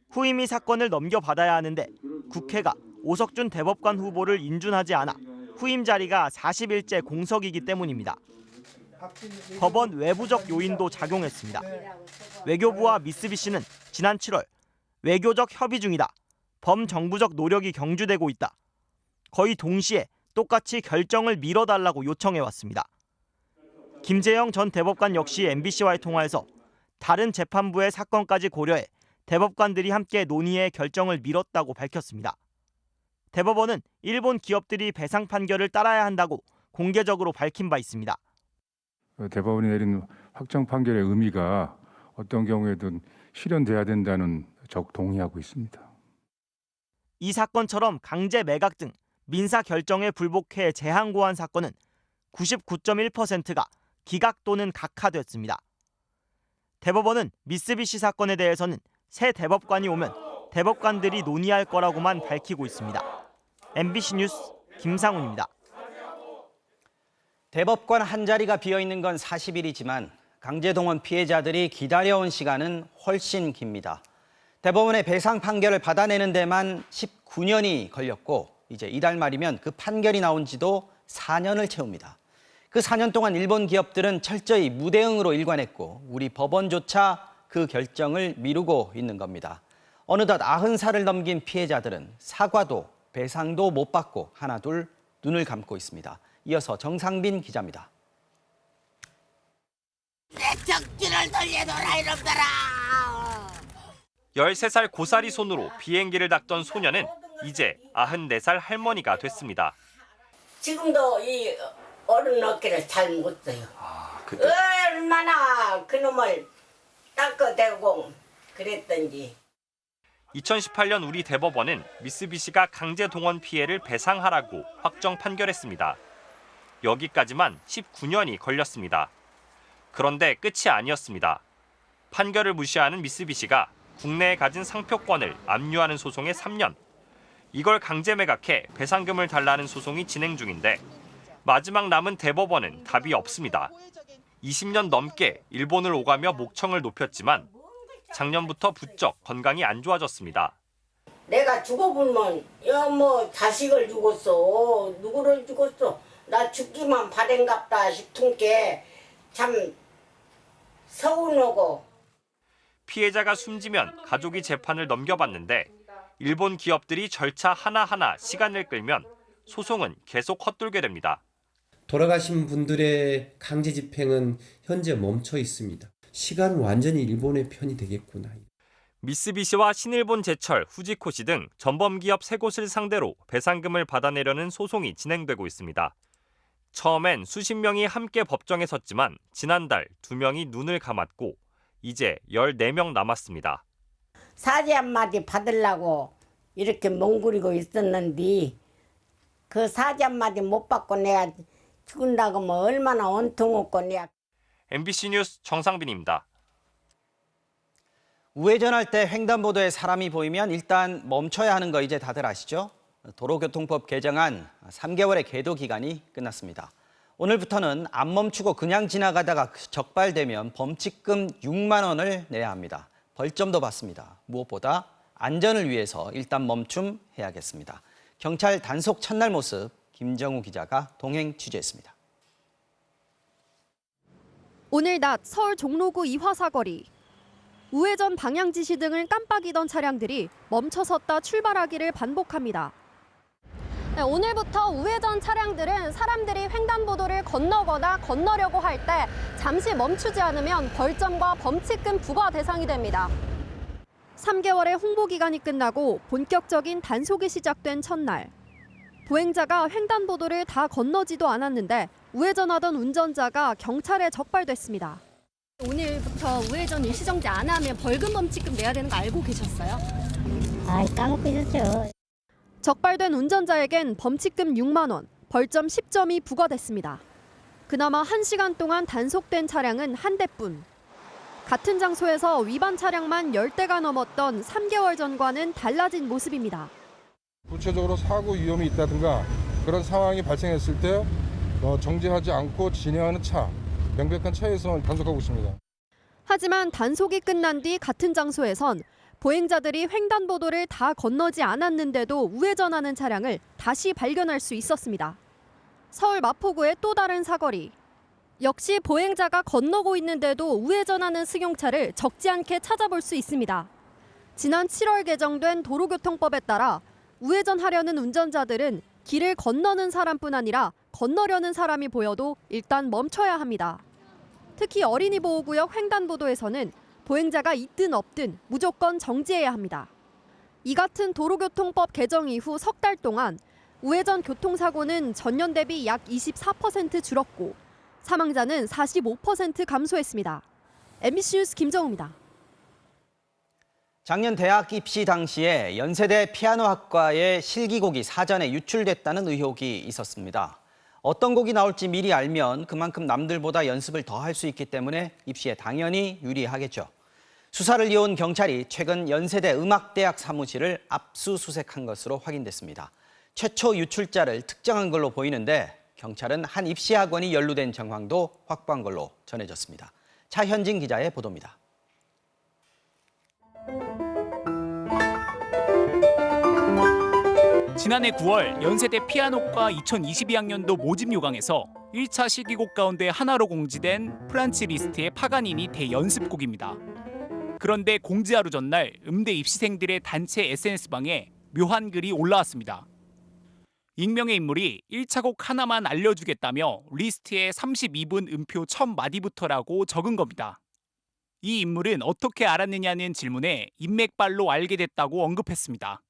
후임이 사건을 넘겨받아야 하는데 국회가 오석준 대법관 후보를 인준하지 않아 후임 자리가 40일째 공석이기 때문입니다. 법원 외부적 요인도 작용했습니다. 외교부와 미쓰비시는 지난 7월 외교적 협의 중이다. 범정부적 노력이 경주되고 있다. 거의 동시에 똑같이 결정을 미뤄달라고 요청해왔습니다. 김재형 전 대법관 역시 MBC와의 통화에서 다른 재판부의 사건까지 고려해 대법관들이 함께 논의해 결정을 미뤘다고 밝혔습니다. 대법원은 일본 기업들이 배상 판결을 따라야 한다고 공개적으로 밝힌 바 있습니다. 대법원이 내린 확정 판결의 의미가 어떤 경우에든 실현돼야 된다는 적 동의하고 있습니다. 이 사건처럼 강제 매각 등 민사 결정에 불복해 재항고한 사건은 99.1%가 기각 또는 각하됐습니다. 대법원은 미쓰비시 사건에 대해서는 새 대법관이 오면 대법관들이 논의할 거라고만 밝히고 있습니다. MBC 뉴스 김상훈입니다. 대법관 한 자리가 비어있는 건 40일이지만 강제동원 피해자들이 기다려온 시간은 훨씬 깁니다. 대법원의 배상 판결을 받아내는 데만 19년이 걸렸고 이제 이달 말이면 그 판결이 나온 지도 4년을 채웁니다. 그 4년 동안 일본 기업들은 철저히 무대응으로 일관했고 우리 법원조차 그 결정을 미루고 있는 겁니다. 어느덧 90살을 넘긴 피해자들은 사과도 배상도 못 받고 하나둘 눈을 감고 있습니다. 이어서 정상빈 기자입니다. 내 정신을 돌려놓으라 이놈들아. 13살 고사리 손으로 비행기를 닦던 소녀는 이제 94살 할머니가 됐습니다. 지금도 이 어른 어깨를 잘 못 써요. 얼마나 그놈을 닦아대고 그랬던지. 2018년 우리 대법원은 미쓰비시가 강제 동원 피해를 배상하라고 확정 판결했습니다. 여기까지만 19년이 걸렸습니다. 그런데 끝이 아니었습니다. 판결을 무시하는 미쓰비시가 국내에 가진 상표권을 압류하는 소송에 3년. 이걸 강제 매각해 배상금을 달라는 소송이 진행 중인데 마지막 남은 대법원은 답이 없습니다. 20년 넘게 일본을 오가며 목청을 높였지만 작년부터 부쩍 건강이 안 좋아졌습니다. 내가 죽어보면 야 뭐 자식을 죽었어. 누구를 죽었어. 나 죽기만 바랜갑다 싶은 게 참 서운하고. 피해자가 숨지면 가족이 재판을 넘겨봤는데 일본 기업들이 절차 하나하나 시간을 끌면 소송은 계속 헛돌게 됩니다. 돌아가신 분들의 강제 집행은 현재 멈춰 있습니다. 시간은 완전히 일본의 편이 되겠구나. 미쓰비시와 신일본제철, 후지코시 등 전범기업 3곳을 상대로 배상금을 받아내려는 소송이 진행되고 있습니다. 처음엔 수십 명이 함께 법정에 섰지만 지난달 2명이 눈을 감았고 이제 14명 남았습니다. 사죄 한마디 받으려고 이렇게 멍구리고 있었는데 그 사죄 한마디 못 받고 내가 죽은다고 뭐 얼마나 온통 없고 내가. MBC 뉴스 정상빈입니다. 우회전할 때 횡단보도에 사람이 보이면 일단 멈춰야 하는 거 이제 다들 아시죠? 도로교통법 개정안 3개월의 계도 기간이 끝났습니다. 오늘부터는 안 멈추고 그냥 지나가다가 적발되면 범칙금 6만 원을 내야 합니다. 벌점도 받습니다. 무엇보다 안전을 위해서 일단 멈춤해야겠습니다. 경찰 단속 첫날 모습 김정우 기자가 동행 취재했습니다. 오늘 낮 서울 종로구 이화사거리. 우회전 방향 지시 등을 깜빡이던 차량들이 멈춰섰다 출발하기를 반복합니다. 네, 오늘부터 우회전 차량들은 사람들이 횡단보도를 건너거나 건너려고 할 때 잠시 멈추지 않으면 벌점과 범칙금 부과 대상이 됩니다. 3개월의 홍보 기간이 끝나고 본격적인 단속이 시작된 첫날. 보행자가 횡단보도를 다 건너지도 않았는데 우회전하던 운전자가 경찰에 적발됐습니다. 오늘부터 우회전 일시정지 안 하면 벌금 범칙금 내야 되는 거 알고 계셨어요? 까먹고 있었죠. 적발된 운전자에겐 범칙금 6만 원, 벌점 10점이 부과됐습니다. 그나마 1시간 동안 단속된 차량은 한 대뿐. 같은 장소에서 위반 차량만 10대가 넘었던 3개월 전과는 달라진 모습입니다. 구체적으로 사고 위험이 있다든가 그런 상황이 발생했을 때 정지하지 않고 진행하는 차, 명백한 차에서 단속하고 있습니다. 하지만 단속이 끝난 뒤 같은 장소에선 보행자들이 횡단보도를 다 건너지 않았는데도 우회전하는 차량을 다시 발견할 수 있었습니다. 서울 마포구의 또 다른 사거리. 역시 보행자가 건너고 있는데도 우회전하는 승용차를 적지 않게 찾아볼 수 있습니다. 지난 7월 개정된 도로교통법에 따라 우회전하려는 운전자들은 길을 건너는 사람뿐 아니라 건너려는 사람이 보여도 일단 멈춰야 합니다. 특히 어린이 보호구역 횡단보도에서는 보행자가 있든 없든 무조건 정지해야 합니다. 이 같은 도로교통법 개정 이후 석 달 동안 우회전 교통사고는 전년 대비 약 24% 줄었고 사망자는 45% 감소했습니다. MBC 뉴스 김정우입니다. 작년 대학 입시 당시에 연세대 피아노학과의 실기곡이 사전에 유출됐다는 의혹이 있었습니다. 어떤 곡이 나올지 미리 알면 그만큼 남들보다 연습을 더 할 수 있기 때문에 입시에 당연히 유리하겠죠. 수사를 이어온 경찰이 최근 연세대 음악대학 사무실을 압수수색한 것으로 확인됐습니다. 최초 유출자를 특정한 걸로 보이는데 경찰은 한 입시학원이 연루된 정황도 확보한 걸로 전해졌습니다. 차현진 기자의 보도입니다. 지난해 9월 연세대 피아노과 2022학년도 모집 요강에서 1차 실기곡 가운데 하나로 공지된 프란츠 리스트의 파가니니 대연습곡입니다. 그런데 공지 하루 전날 음대 입시생들의 단체 SNS방에 묘한 글이 올라왔습니다. 익명의 인물이 1차 곡 하나만 알려주겠다며 리스트에 32분 음표 첫 마디부터라고 적은 겁니다. 이 인물은 어떻게 알았느냐는 질문에 인맥발로 알게 됐다고 언급했습니다.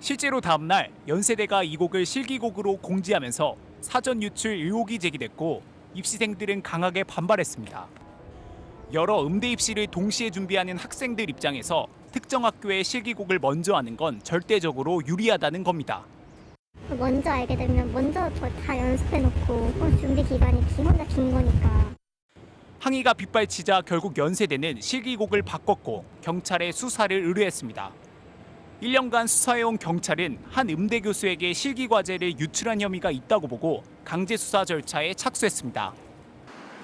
실제로 다음 날 연세대가 이 곡을 실기곡으로 공지하면서 사전 유출 의혹이 제기됐고 입시생들은 강하게 반발했습니다. 여러 음대 입시를 동시에 준비하는 학생들 입장에서 특정 학교의 실기곡을 먼저 하는 건 절대적으로 유리하다는 겁니다. 먼저 알게 되면 먼저 다 연습해놓고 준비 기간이 혼자 긴 거니까. 항의가 빗발치자 결국 연세대는 실기곡을 바꿨고 경찰에 수사를 의뢰했습니다. 1년간 수사해온 경찰은 한 음대 교수에게 실기 과제를 유출한 혐의가 있다고 보고 강제 수사 절차에 착수했습니다.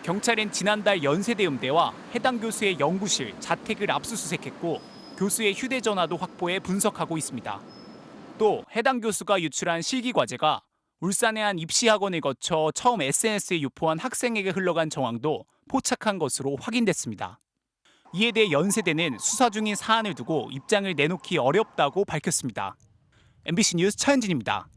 경찰은 지난달 연세대음대와 해당 교수의 연구실, 자택을 압수수색했고 교수의 휴대전화도 확보해 분석하고 있습니다. 또 해당 교수가 유출한 실기과제가 울산의 한 입시학원을 거쳐 처음 SNS에 유포한 학생에게 흘러간 정황도 포착한 것으로 확인됐습니다. 이에 대해 연세대는 수사 중인 사안을 두고 입장을 내놓기 어렵다고 밝혔습니다. MBC 뉴스 차현진입니다.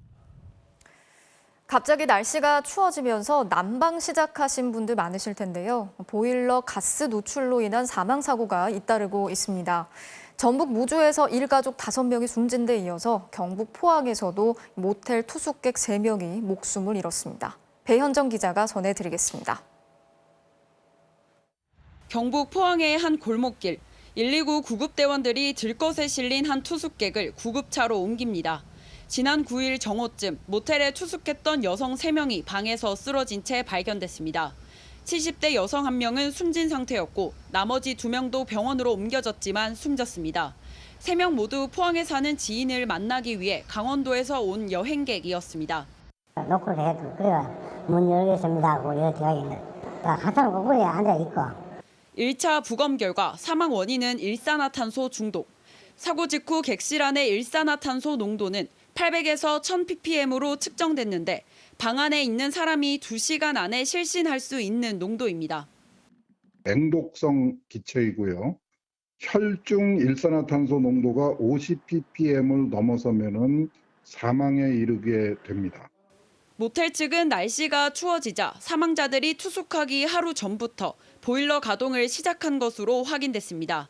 갑자기 날씨가 추워지면서 난방 시작하신 분들 많으실 텐데요. 보일러 가스 노출로 인한 사망 사고가 잇따르고 있습니다. 전북 무주에서 일가족 5명이 숨진 데 이어서 경북 포항에서도 모텔 투숙객 3명이 목숨을 잃었습니다. 배현정 기자가 전해드리겠습니다. 경북 포항의 한 골목길, 119 구급대원들이 들것에 실린 한 투숙객을 구급차로 옮깁니다. 지난 9일 정오쯤 모텔에 투숙했던 여성 3명이 방에서 쓰러진 채 발견됐습니다. 70대 여성 1명은 숨진 상태였고 나머지 2명도 병원으로 옮겨졌지만 숨졌습니다. 3명 모두 포항에 사는 지인을 만나기 위해 강원도에서 온 여행객이었습니다. 노크를 해도 그래가 문 열겠습니다 하고 여기 들어가겠네. 항상 거기에 앉아있고. 1차 부검 결과 사망 원인은 일산화탄소 중독. 사고 직후 객실 안의 일산화탄소 농도는 800에서 1000ppm으로 측정됐는데 방 안에 있는 사람이 2시간 안에 실신할 수 있는 농도입니다. 맹독성 기체이고요. 혈중 일산화탄소 농도가 50ppm을 넘어서면은 사망에 이르게 됩니다. 모텔 측은 날씨가 추워지자 사망자들이 투숙하기 하루 전부터 보일러 가동을 시작한 것으로 확인됐습니다.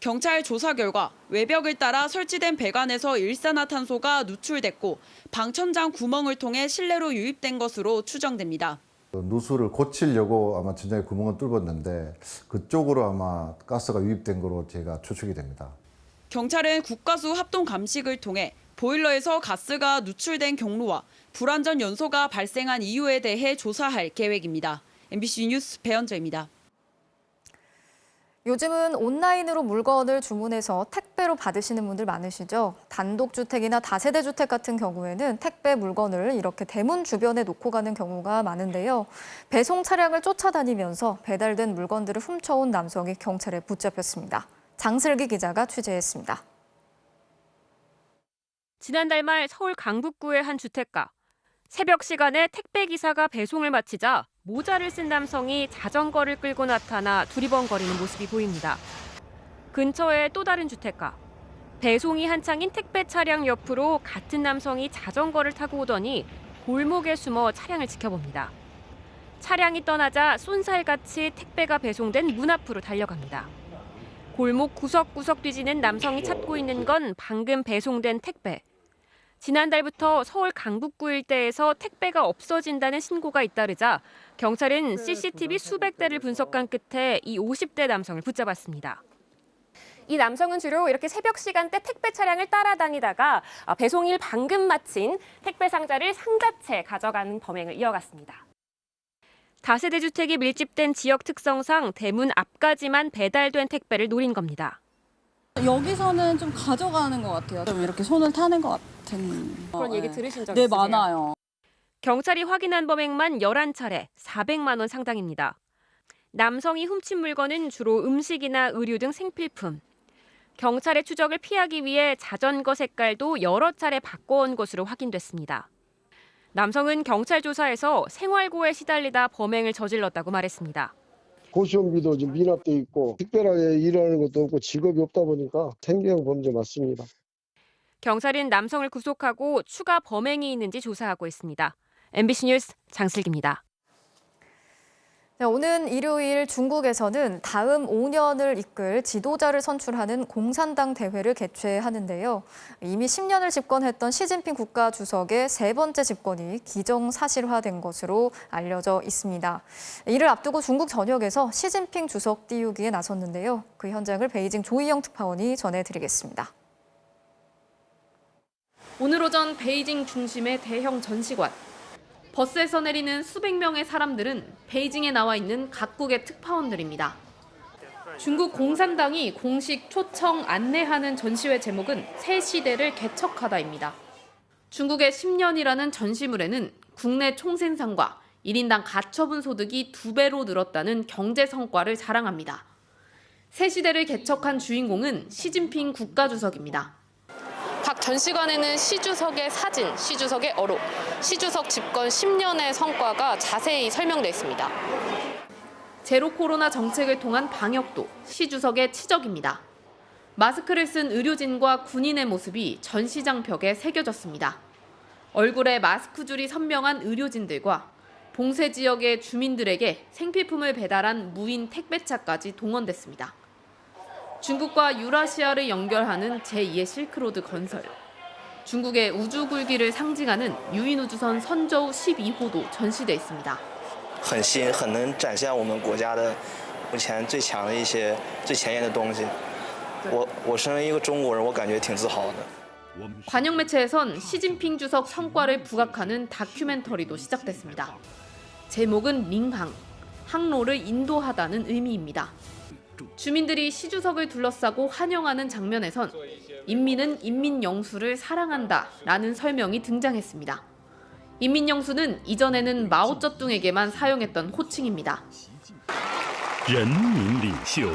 경찰 조사 결과 외벽을 따라 설치된 배관에서 일산화탄소가 누출됐고 방천장 구멍을 통해 실내로 유입된 것으로 추정됩니다. 누수를 고치려고 아마 천장에 구멍을 뚫었는데 그쪽으로 아마 가스가 유입된 거로 제가 추측이 됩니다. 경찰은 국가수 합동 감식을 통해 보일러에서 가스가 누출된 경로와 불완전 연소가 발생한 이유에 대해 조사할 계획입니다. MBC 뉴스 배현정입니다. 요즘은 온라인으로 물건을 주문해서 택배로 받으시는 분들 많으시죠? 단독주택이나 다세대 주택 같은 경우에는 택배 물건을 이렇게 대문 주변에 놓고 가는 경우가 많은데요. 배송 차량을 쫓아다니면서 배달된 물건들을 훔쳐온 남성이 경찰에 붙잡혔습니다. 장슬기 기자가 취재했습니다. 지난달 말 서울 강북구의 한 주택가. 새벽 시간에 택배 기사가 배송을 마치자 모자를 쓴 남성이 자전거를 끌고 나타나 두리번거리는 모습이 보입니다. 근처에 또 다른 주택가. 배송이 한창인 택배 차량 옆으로 같은 남성이 자전거를 타고 오더니 골목에 숨어 차량을 지켜봅니다. 차량이 떠나자 쏜살같이 택배가 배송된 문 앞으로 달려갑니다. 골목 구석구석 뒤지는 남성이 찾고 있는 건 방금 배송된 택배. 지난달부터 서울 강북구 일대에서 택배가 없어진다는 신고가 잇따르자 경찰은 CCTV 수백 대를 분석한 끝에 이 50대 남성을 붙잡았습니다. 이 남성은 주로 이렇게 새벽 시간대 택배 차량을 따라다니다가 배송일 방금 마친 택배 상자를 상자채 가져가는 범행을 이어갔습니다. 다세대 주택이 밀집된 지역 특성상 대문 앞까지만 배달된 택배를 노린 겁니다. 여기서는 좀 가져가는 것 같아요. 좀 이렇게 손을 타는 것 같은. 그런 얘기 들으신 적 네, 있으세요? 많아요. 경찰이 확인한 범행만 11차례, 400만 원 상당입니다. 남성이 훔친 물건은 주로 음식이나 의류 등 생필품. 경찰의 추적을 피하기 위해 자전거 색깔도 여러 차례 바꿔온 것으로 확인됐습니다. 남성은 경찰 조사에서 생활고에 시달리다 범행을 저질렀다고 말했습니다. 고시원비도 좀 미납돼 있고 특별하게 일하는 것도 없고 직업이 없다 보니까 생계형 범죄 맞습니다. 경찰은 남성을 구속하고 추가 범행이 있는지 조사하고 있습니다. MBC 뉴스 장슬기입니다. 네, 오는 일요일 중국에서는 다음 5년을 이끌 지도자를 선출하는 공산당 대회를 개최하는데요. 이미 10년을 집권했던 시진핑 국가주석의 3번째 집권이 기정사실화된 것으로 알려져 있습니다. 이를 앞두고 중국 전역에서 시진핑 주석 띄우기에 나섰는데요. 그 현장을 베이징 조희영 특파원이 전해드리겠습니다. 오늘 오전 베이징 중심의 대형 전시관. 버스에서 내리는 수백 명의 사람들은 베이징에 나와 있는 각국의 특파원들입니다. 중국 공산당이 공식 초청 안내하는 전시회 제목은 새 시대를 개척하다입니다. 중국의 10년이라는 전시물에는 국내 총생산과 1인당 가처분 소득이 2배로 늘었다는 경제 성과를 자랑합니다. 새 시대를 개척한 주인공은 시진핑 국가주석입니다. 각 전시관에는 시 주석의 사진, 시 주석의 어록, 시 주석 집권 10년의 성과가 자세히 설명돼 있습니다. 제로 코로나 정책을 통한 방역도 시 주석의 치적입니다. 마스크를 쓴 의료진과 군인의 모습이 전시장 벽에 새겨졌습니다. 얼굴에 마스크줄이 선명한 의료진들과 봉쇄 지역의 주민들에게 생필품을 배달한 무인 택배차까지 동원됐습니다. 중국과 유라시아를 연결하는 제2의 실크로드 건설, 중국의 우주 굴기를 상징하는 유인 우주선 선저우 12호도 전시돼 있습니다. 很新，很能展现我们国家的目前最强的一些最前沿的东西。我身为一个中国人，我感觉挺自豪的。 관영 매체에선 시진핑 주석 성과를 부각하는 다큐멘터리도 시작됐습니다. 제목은 링항, 항로를 인도하다는 의미입니다. 주민들이 시 주석을 둘러싸고 환영하는 장면에선 인민은 인민영수를 사랑한다라는 설명이 등장했습니다. 인민영수는 이전에는 마오쩌둥에게만 사용했던 호칭입니다. 人民领袖,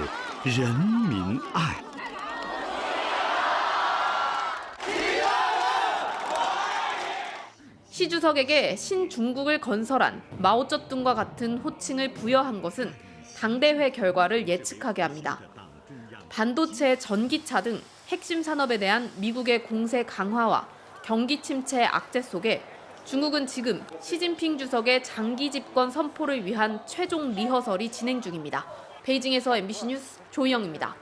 人民爱. 시 주석에게 신중국을 건설한 마오쩌둥과 같은 호칭을 부여한 것은 당대회 결과를 예측하게 합니다. 반도체, 전기차 등 핵심 산업에 대한 미국의 공세 강화와 경기 침체의 악재 속에 중국은 지금 시진핑 주석의 장기 집권 선포를 위한 최종 리허설이 진행 중입니다. 베이징에서 MBC 뉴스 조희영입니다.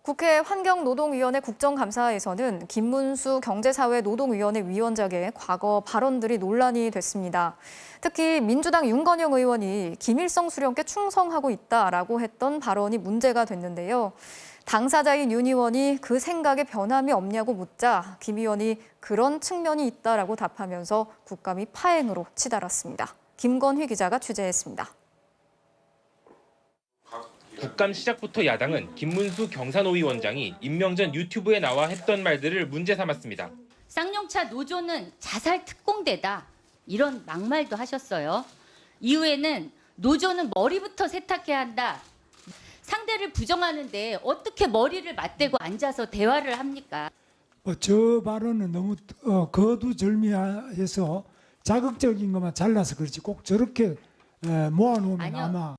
국회 환경노동위원회 국정감사에서는 김문수 경제사회노동위원회 위원장의 과거 발언들이 논란이 됐습니다. 특히 민주당 윤건영 의원이 김일성 수령께 충성하고 있다라고 했던 발언이 문제가 됐는데요. 당사자인 윤 의원이 그 생각에 변함이 없냐고 묻자 김 의원이 그런 측면이 있다라고 답하면서 국감이 파행으로 치달았습니다. 김건휘 기자가 취재했습니다. 국감 시작부터 야당은 김문수 경사노위원장이 임명 전 유튜브에 나와 했던 말들을 문제 삼았습니다. 쌍용차 노조는 자살 특공대다. 이런 막말도 하셨어요. 이후에는 노조는 머리부터 세탁해야 한다. 상대를 부정하는데 어떻게 머리를 맞대고 앉아서 대화를 합니까? 저 발언은 너무 거두절미해서 자극적인 것만 잘라서 그렇지 꼭 저렇게 모아놓으면 아니요. 아마.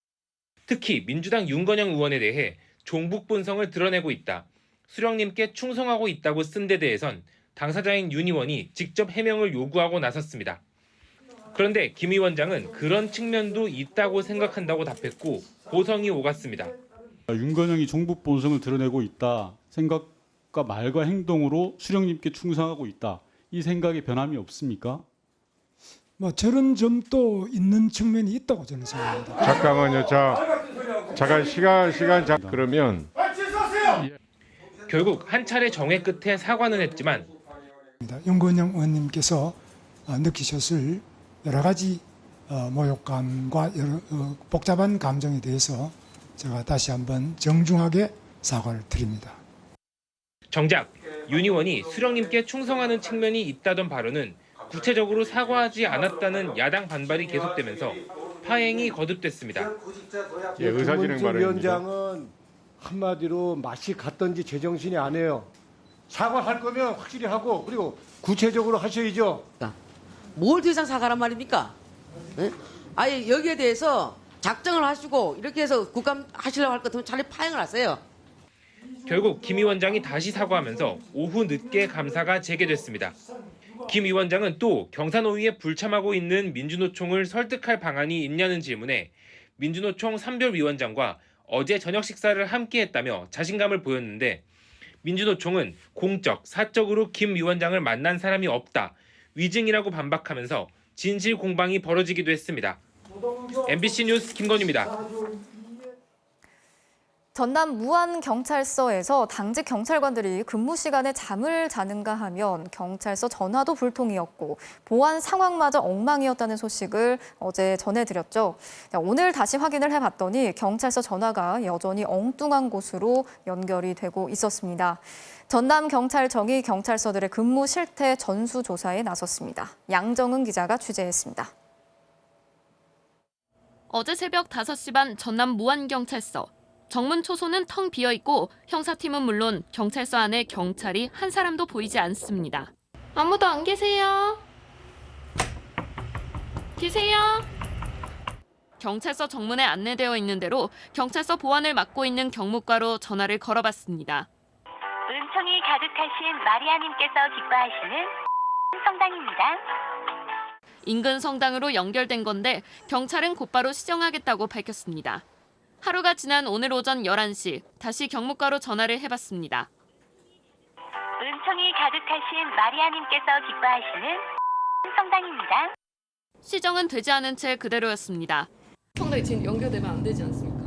특히 민주당 윤건영 의원에 대해 종북 본성을 드러내고 있다. 수령님께 충성하고 있다고 쓴 데 대해선 당사자인 윤 의원이 직접 해명을 요구하고 나섰습니다. 그런데 김 위원장은 그런 측면도 있다고 생각한다고 답했고 고성이 오갔습니다. 윤건영이 종북 본성을 드러내고 있다. 생각과 말과 행동으로 수령님께 충성하고 있다. 이 생각에 변함이 없습니까? 저런 점도 있는 측면이 있다고 저는 생각합니다. 잠깐만요. 시간 그러면 결국 한 차례 정회 끝에 사과는 했지만 윤건영 의원님께서 느끼셨을 여러 가지 모욕감과 여러 복잡한 감정에 대해서 제가 다시 한번 정중하게 사과를 드립니다. 정작 윤 의원이 수령님께 충성하는 측면이 있다던 발언은 구체적으로 사과하지 않았다는 야당 반발이 계속되면서 파행이 거듭됐습니다. 의사진행 발언입니다. 위원장은 한마디로 맛이 갔던지 제정신이 아니에요. 사과할 거면 확실히 하고 그리고 구체적으로 하셔야죠. 뭘 더 이상 사과란 말입니까? 네? 아예 여기에 대해서 작정을 하시고 이렇게 해서 국감 하시려고 할 것 같으면 차라리 파행을 하세요. 결국 김 위원장이 다시 사과하면서 오후 늦게 감사가 재개됐습니다. 김 위원장은 또 경사노위에 불참하고 있는 민주노총을 설득할 방안이 있냐는 질문에 민주노총 산별위원장과 어제 저녁 식사를 함께 했다며 자신감을 보였는데 민주노총은 공적, 사적으로 김 위원장을 만난 사람이 없다. 위증이라고 반박하면서 진실 공방이 벌어지기도 했습니다. MBC 뉴스 김건희입니다. 전남 무안경찰서에서 당직 경찰관들이 근무 시간에 잠을 자는가 하면 경찰서 전화도 불통이었고 보안 상황마저 엉망이었다는 소식을 어제 전해드렸죠. 오늘 다시 확인을 해봤더니 경찰서 전화가 여전히 엉뚱한 곳으로 연결이 되고 있었습니다. 전남경찰청이 경찰서들의 근무 실태 전수조사에 나섰습니다. 양정은 기자가 취재했습니다. 어제 새벽 5시 반 전남 무안경찰서. 정문 초소는 텅 비어있고 형사팀은 물론 경찰서 안에 경찰이 한 사람도 보이지 않습니다. 아무도 안 계세요? 계세요? 경찰서 정문에 안내되어 있는 대로 경찰서 보안을 맡고 있는 경무과로 전화를 걸어봤습니다. 은총이 가득하신 마리아님께서 기뻐하시는 성당입니다. 인근 성당으로 연결된 건데 경찰은 곧바로 시정하겠다고 밝혔습니다. 하루가 지난 오늘 오전 11시 다시 경무과로 전화를 해봤습니다. 은총이 가득하신 마리아님께서 기뻐하시는 성당입니다. 시정은 되지 않은 채 그대로였습니다. 성당이 지금 연결되면 안 되지 않습니까?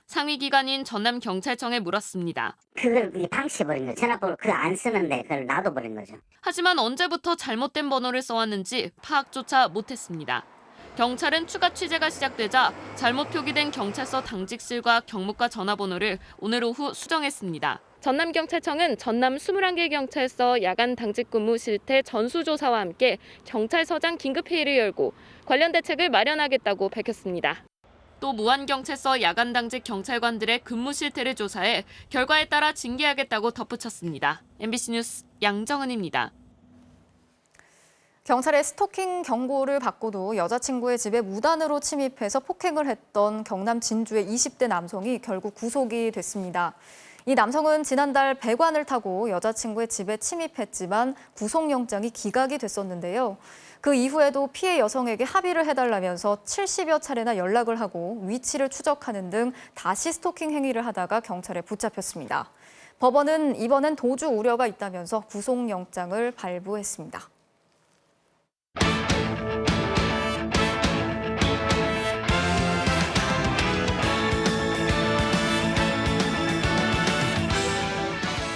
상위 기관인 전남경찰청에 물었습니다. 그걸 방치해버린 거죠. 전화번호 그거 안 쓰는데 그걸 놔둬버린 거죠. 하지만 언제부터 잘못된 번호를 써왔는지 파악조차 못했습니다. 경찰은 추가 취재가 시작되자 잘못 표기된 경찰서 당직실과 경무과 전화번호를 오늘 오후 수정했습니다. 전남경찰청은 전남 21개 경찰서 야간 당직 근무 실태 전수조사와 함께 경찰서장 긴급회의를 열고 관련 대책을 마련하겠다고 밝혔습니다. 또 무안경찰서 야간 당직 경찰관들의 근무 실태를 조사해 결과에 따라 징계하겠다고 덧붙였습니다. MBC 뉴스 양정은입니다. 경찰의 스토킹 경고를 받고도 여자친구의 집에 무단으로 침입해서 폭행을 했던 경남 진주의 20대 남성이 결국 구속이 됐습니다. 이 남성은 지난달 배관을 타고 여자친구의 집에 침입했지만 구속영장이 기각이 됐었는데요. 그 이후에도 피해 여성에게 합의를 해달라면서 70여 차례나 연락을 하고 위치를 추적하는 등 다시 스토킹 행위를 하다가 경찰에 붙잡혔습니다. 법원은 이번엔 도주 우려가 있다면서 구속영장을 발부했습니다.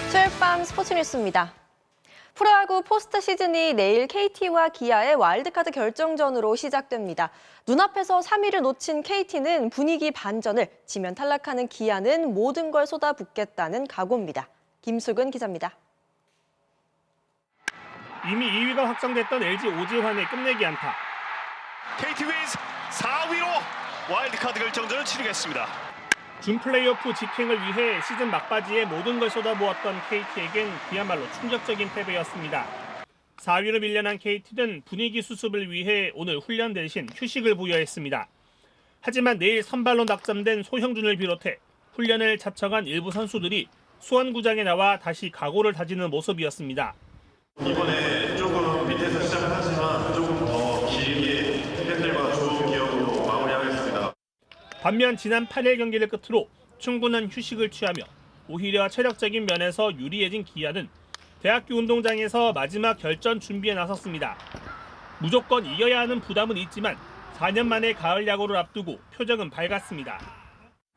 수요일 밤 스포츠 뉴스입니다. 프로야구 포스트 시즌이 내일 KT와 기아의 와일드카드 결정전으로 시작됩니다. 눈앞에서 3위를 놓친 KT는 분위기 반전을, 지면 탈락하는 기아는 모든 걸 쏟아붓겠다는 각오입니다. 김수근 기자입니다. 이미 2위가 확정됐던 LG 오지환의 끝내기 안타. KT 윈스 4위로 와일드카드 결정전을 치르겠습니다. 준 플레이오프 직행을 위해 시즌 막바지에 모든 걸 쏟아부었던 KT에겐 그야말로 충격적인 패배였습니다. 4위로 밀려난 KT는 분위기 수습을 위해 오늘 훈련 대신 휴식을 부여했습니다. 하지만 내일 선발로 낙점된 소형준을 비롯해 훈련을 자청한 일부 선수들이 수원구장에 나와 다시 각오를 다지는 모습이었습니다. 이번에 조금 밑에서 시작을 하지만 조금 더 길게 팬들과 좋은 기억으로 마무리하겠습니다. 반면 지난 8일 경기를 끝으로 충분한 휴식을 취하며 오히려 체력적인 면에서 유리해진 기아는 대학교 운동장에서 마지막 결전 준비에 나섰습니다. 무조건 이겨야 하는 부담은 있지만 4년 만에 가을 야구를 앞두고 표정은 밝았습니다.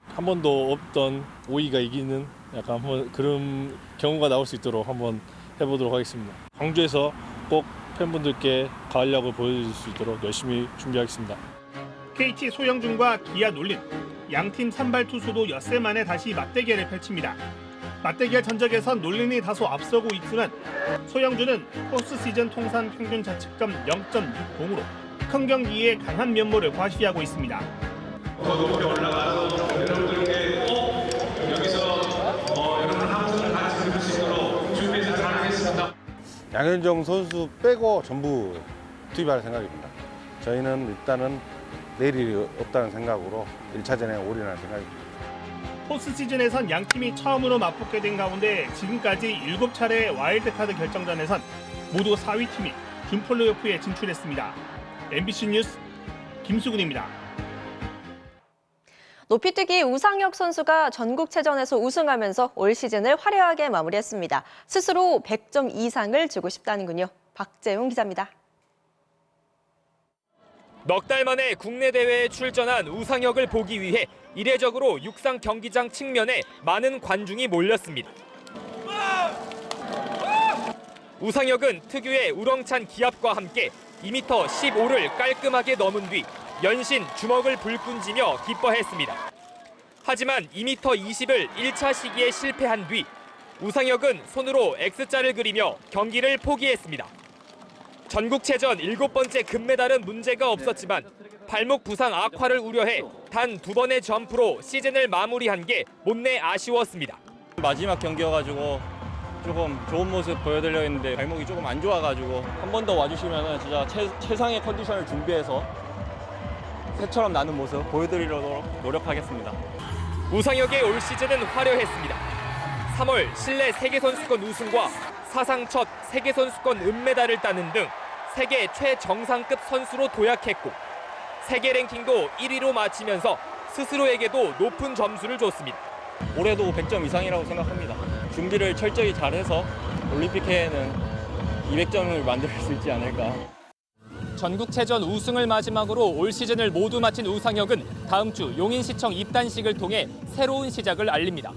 한 번도 없던 5위가 이기는 약간 한번 그런 경우가 나올 수 있도록 한번 해보도록 하겠습니다. 광주에서 꼭 팬분들께 가을 야구 보여줄 수 있도록 열심히 준비하겠습니다. KT 소형준과 기아 놀린 양팀 선발 투수도 엿새 만에 다시 맞대결을 펼칩니다. 맞대결 전적에선 놀린이 다소 앞서고 있지만 소형준은 포스트 시즌 통산 평균 자책점 0.60으로 큰 경기에 강한 면모를 과시하고 있습니다. 더 높게 올라가서 여러분들께 꼭 여기서 여러분 함성을 같이 들을 수 있도록 준비해서 잘하겠습니다. 양현종 선수 빼고 전부 투입할 생각입니다. 저희는 일단은 내일이 없다는 생각으로 1차전에 올인할 생각입니다. 포스트 시즌에선 양팀이 처음으로 맞붙게 된 가운데 지금까지 7차례 와일드카드 결정전에선 모두 4위 팀이 준플레이오프에 진출했습니다. MBC 뉴스 김수근입니다. 높이뛰기 우상혁 선수가 전국체전에서 우승하면서 올 시즌을 화려하게 마무리했습니다. 스스로 100점 이상을 주고 싶다는군요. 박재웅 기자입니다. 넉 달 만에 국내 대회에 출전한 우상혁을 보기 위해 이례적으로 육상 경기장 측면에 많은 관중이 몰렸습니다. 우상혁은 특유의 우렁찬 기압과 함께 2m 15를 깔끔하게 넘은 뒤 연신 주먹을 불끈지며 기뻐했습니다. 하지만 2m 20을 1차 시기에 실패한 뒤 우상혁은 손으로 X자를 그리며 경기를 포기했습니다. 전국체전 7번째 금메달은 문제가 없었지만 발목 부상 악화를 우려해 단 2번의 점프로 시즌을 마무리한 게 못내 아쉬웠습니다. 마지막 경기여가지고 조금 좋은 모습 보여드리려 했는데 발목이 조금 안 좋아가지고 한 번 더 와주시면 진짜 최상의 컨디션을 준비해서 새처럼 나는 모습 보여드리도록 노력하겠습니다. 우상혁의 올 시즌은 화려했습니다. 3월 실내 세계선수권 우승과 사상 첫 세계선수권 은메달을 따는 등 세계 최정상급 선수로 도약했고 세계 랭킹도 1위로 마치면서 스스로에게도 높은 점수를 줬습니다. 올해도 100점 이상이라고 생각합니다. 준비를 철저히 잘해서 올림픽에는 200점을 만들 수 있지 않을까. 전국체전 우승을 마지막으로 올 시즌을 모두 마친 우상혁은 다음 주 용인시청 입단식을 통해 새로운 시작을 알립니다.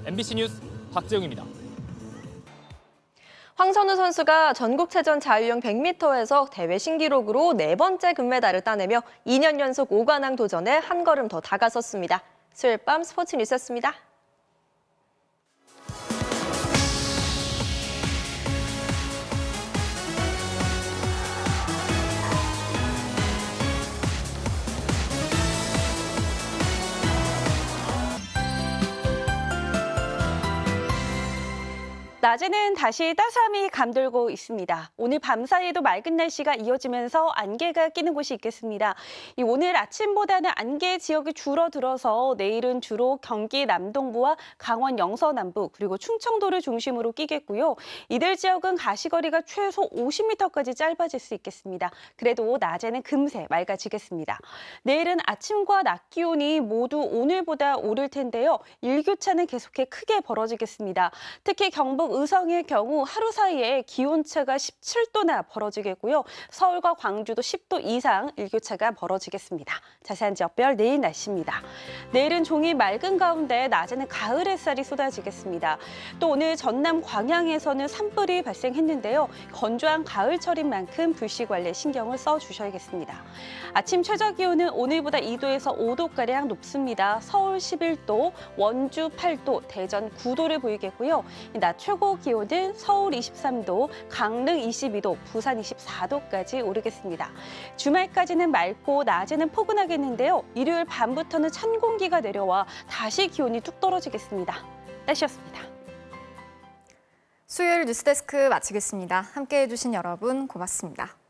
MBC 뉴스 박재웅입니다. 황선우 선수가 전국체전 자유형 100m에서 대회 신기록으로 4번째 금메달을 따내며 2년 연속 5관왕 도전에 한 걸음 더 다가섰습니다. 수요일 밤 스포츠 뉴스였습니다. 낮에는 다시 따스함이 감돌고 있습니다. 오늘 밤사이에도 맑은 날씨가 이어지면서 안개가 끼는 곳이 있겠습니다. 오늘 아침보다는 안개 지역이 줄어들어서 내일은 주로 경기 남동부와 강원 영서남부 그리고 충청도를 중심으로 끼겠고요. 이들 지역은 가시거리가 최소 50m까지 짧아질 수 있겠습니다. 그래도 낮에는 금세 맑아지겠습니다. 내일은 아침과 낮 기온이 모두 오늘보다 오를 텐데요. 일교차는 계속해 크게 벌어지겠습니다. 특히 경북 의성의 경우 하루 사이에 기온차가 17도나 벌어지겠고요. 서울과 광주도 10도 이상 일교차가 벌어지겠습니다. 자세한 지역별 내일 날씨입니다. 내일은 종일 맑은 가운데 낮에는 가을 햇살이 쏟아지겠습니다. 또 오늘 전남 광양에서는 산불이 발생했는데요. 건조한 가을철인 만큼 불씨 관리에 신경을 써주셔야겠습니다. 아침 최저 기온은 오늘보다 2도에서 5도가량 높습니다. 서울 11도, 원주 8도, 대전 9도를 보이겠고요. 낮 최고 기온은 서울 23도, 강릉 22도, 부산 24도까지 오르겠습니다. 주말까지는 맑고 낮에는 포근하겠는데요. 일요일 밤부터는 찬 공기가 내려와 다시 기온이 뚝 떨어지겠습니다. 날씨였습니다. 수요일 뉴스데스크 마치겠습니다. 함께해 주신 여러분 고맙습니다.